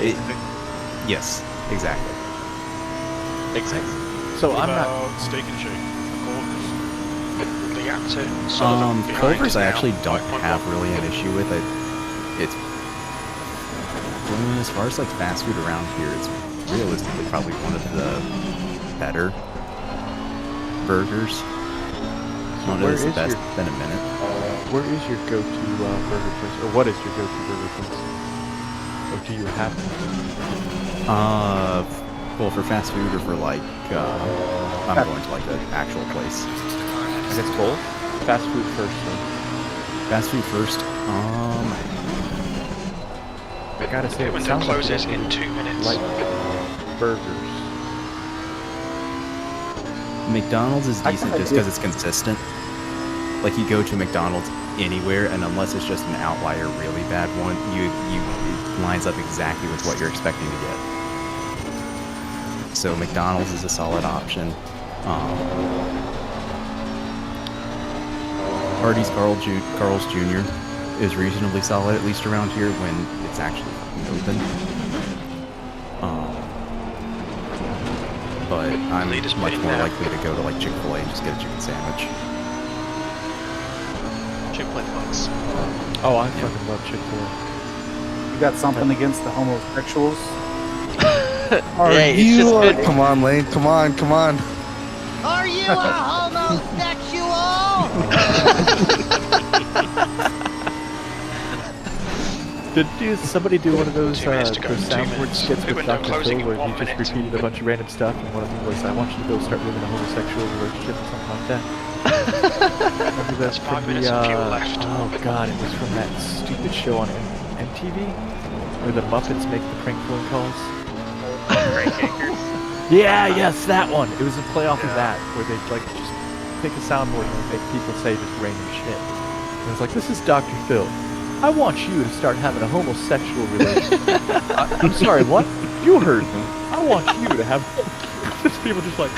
yes, exactly. Exactly. So What I'm not. about Steak and Shake? The actor, Sullivan behind Culver's us I now, actually don't 5.1. have really an issue with it. It's as far as like fast food around here, it's realistically probably one of the better burgers. One of the best in a minute. Where is your go-to burger place, or what is your go-to burger place? Or do you have one? Well, for fast food or for like, I'm going to like an actual place. I guess both. Fast food first. Fast food first. I gotta say, it Window sounds like closes you in 2 minutes. like burgers. McDonald's is I decent kinda just because it's consistent. Like you go to McDonald's anywhere, and unless it's just an outlier, really bad one, it lines up exactly with what you're expecting to get. So McDonald's is a solid option. Hardee's Carl's Jr. is reasonably solid, at least around here when it's actually open. But I'm much more likely to go to like Chick-fil-A and just get a chicken sandwich. Chick-fil-A folks. Oh, I fucking love Chick-fil-A. You got something against the homosexuals? Hey, it's just good. Come on, Lane. Come on. Are you a homosexual? Did somebody do one of those 2 minutes to go, 2 soundboard minutes. skits with Window Dr. closing Phil in where 1 he just minute. repeated a bunch of random stuff, and one of them was, I want you to go start living a homosexual relationship or something like that? Remember That's that 5 from minutes the, of fuel left. oh god, it was from that stupid show on MTV where the Muppets make the prank phone calls. Crank Acres. Yeah, yes, that one. It was a play off of that where they like just pick a soundboard and make people say just random shit. And it was like, this is Dr. Phil. I want you to start having a homosexual relationship. I'm sorry, what? You heard me. I want you to have. Just people just like,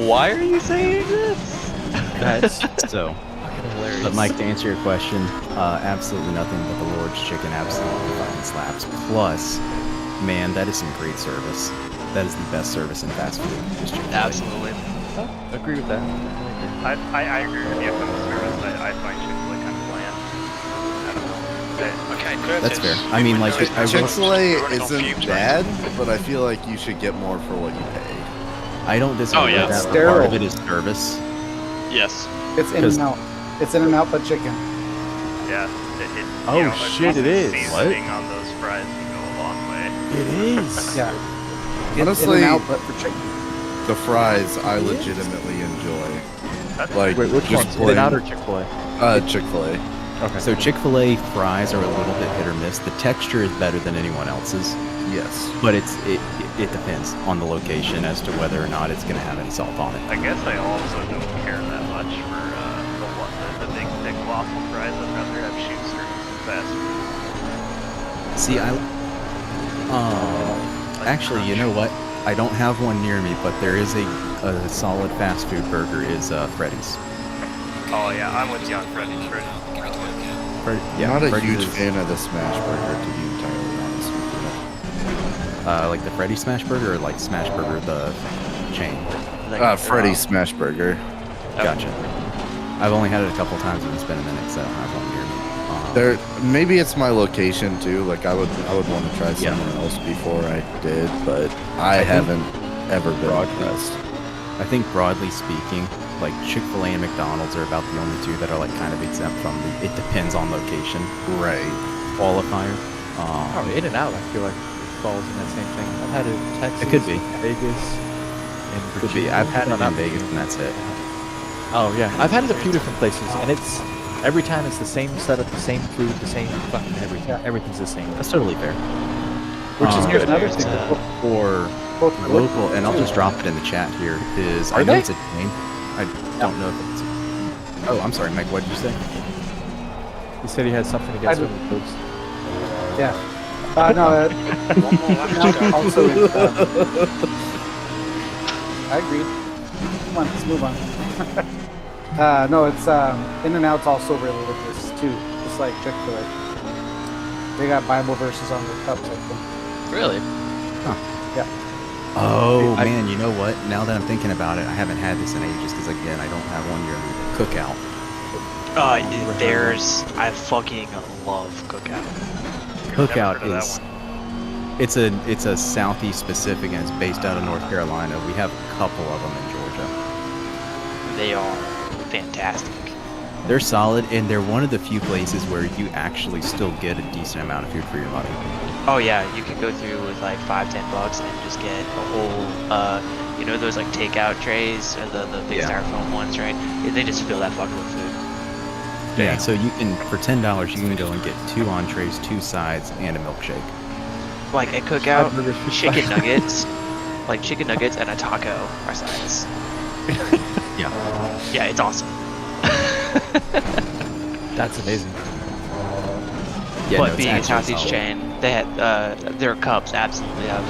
Why are you saying this? That's so. Fucking hilarious. But Mike, to answer your question, absolutely nothing but the Lord's Chicken absolutely fucking slaps. Plus, man, that is some great service. That is the best service in fast food. Is Chick-fil-A. Absolutely. agree with that. I agree with you on the service. I find Chick-fil-A kind of bland. I don't know. Okay, Curtis. That's fair. I mean, like, I will. Chick-fil-A isn't bad, but I feel like you should get more for what you pay. I don't disagree with that. But part of it is service. Yes. It's in and out. It's in and out, but chicken. Yeah. Oh shit! It is. Seasoning on those fries can go a long way. It is. Yeah. Honestly, in and out, but for chicken. The fries I legitimately enjoy. Like, wait, which one? In and out or Chick-fil-A? Chick-fil-A. Okay. So Chick-fil-A fries are a little bit hit or miss. The texture is better than anyone else's. Yes. But it depends on the location as to whether or not it's going to have any salt on it. I guess I also don't care that much for the big thick waffle fries. I'd rather have Shoesters and fast food. See, actually, you know what? I don't have one near me, but there is a solid fast food burger is Freddy's. Oh yeah, I'm with you on Freddy's. I'm not a huge fan of the smash burger, to be entirely honest with you. Like the Freddy Smash Burger or like Smash Burger the chain? Freddy Smash Burger. Gotcha. I've only had it a couple times and it's been a minute, so I don't have one near me. Maybe it's my location too. Like I would want to try somewhere else before I did, but I haven't ever been impressed. I think broadly speaking, like Chick-fil-A and McDonald's are about the only two that are like kind of exempt from the it depends on location qualifier. Probably In and Out, I feel like falls in that same thing. I've had it in Texas. It could be Vegas. And could be. I've had it in Vegas and that's it. Oh yeah, I've had it a few different places, and it's every time it's the same setup, the same food, the same fucking everything. Yeah. Everything's the same. That's totally fair. Which is good. Another thing for my local, and I'll just drop it in the chat here. Is I know it's a chain. I don't know if it's. Oh, I'm sorry, Mike. What did you say? He said he had something against women folks. Yeah. No. Also, I agree. Come on, let's move on. No, it's In and Out's also religious too, just like Chick-fil-A. They got Bible verses on their cups, I think. Really? Huh. Yeah. Oh man, you know what? Now that I'm thinking about it, I haven't had this in ages because again, I don't have one year Cookout. I fucking love Cookout. Cookout is it's a Southeast Pacific and it's based out of North Carolina. We have a couple of them in Georgia. They are fantastic. They're solid, and they're one of the few places where you actually still get a decent amount of food for your money. Oh yeah, you can go through with like $5-10 and just get a whole, you know those like takeout trays, or the big styrofoam ones, right? They just fill that fucker with food. Yeah, so you can for $10 you can go and get 2 entrees, 2 sides, and a milkshake. Like at Cookout, chicken nuggets, like chicken nuggets and a taco are sides. Yeah, it's awesome. That's amazing. Yeah, but being a Southeast chain, they had their cups absolutely have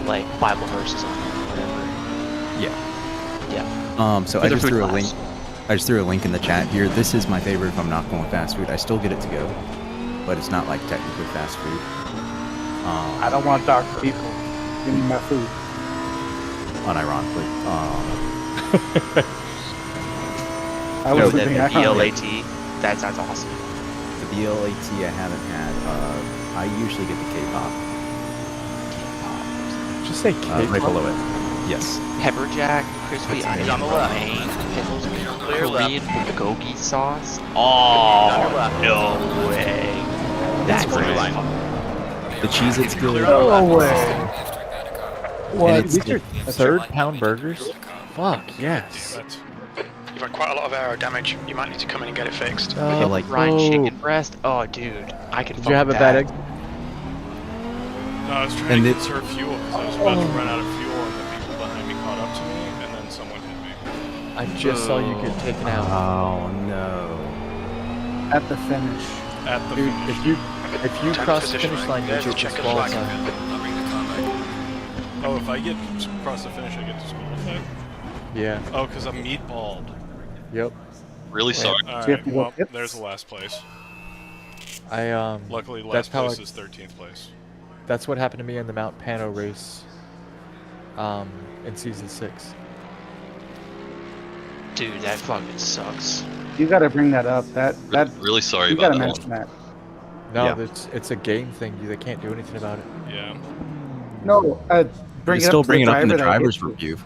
like Bible verses on them, whatever. Yeah. So I just threw a link. I just threw a link in the chat here. This is my favorite if I'm not going fast food. I still get it to go, but it's not like technically fast food. I don't want dark people. Give me my food. Unironically. I was the BLAT. That sounds awesome. The BLAT I haven't had. I usually get the K-pop. Just say K-pop. Right below it. Yes. Pepper jack, crispy onion, romaine, pickles, Korean bulgogi sauce. Oh no way! That's crazy. The Cheez-Its good. No way. What? These are third-pound burgers? Fuck yes. You've had quite a lot of aero damage. You might need to come in and get it fixed. Like fried chicken breast. Oh, dude, I can. Did you have a bad egg? No, I was trying to conserve fuel because I was about to run out of fuel, and the people behind me caught up to me, and then someone hit me. I just saw you get taken out. Oh no! At the finish. At the Dude, finish. if you cross the finish line, you get disqualified. Oh, if I get across the finish, I get disqualified? Yeah. Oh, because I'm meatballed. Yep. Really sorry. Alright, well, there's the last place. Luckily, last place is 13th place. That's what happened to me in the Mount Pano race in Season 6. Dude, that fucking sucks. You gotta bring that up. That really sorry you about gotta that mention one. that. No, Yeah. it's a game thing. They can't do anything about it. Yeah. No, bring You it still up to bring the it up in driver the that driver's hits you. review.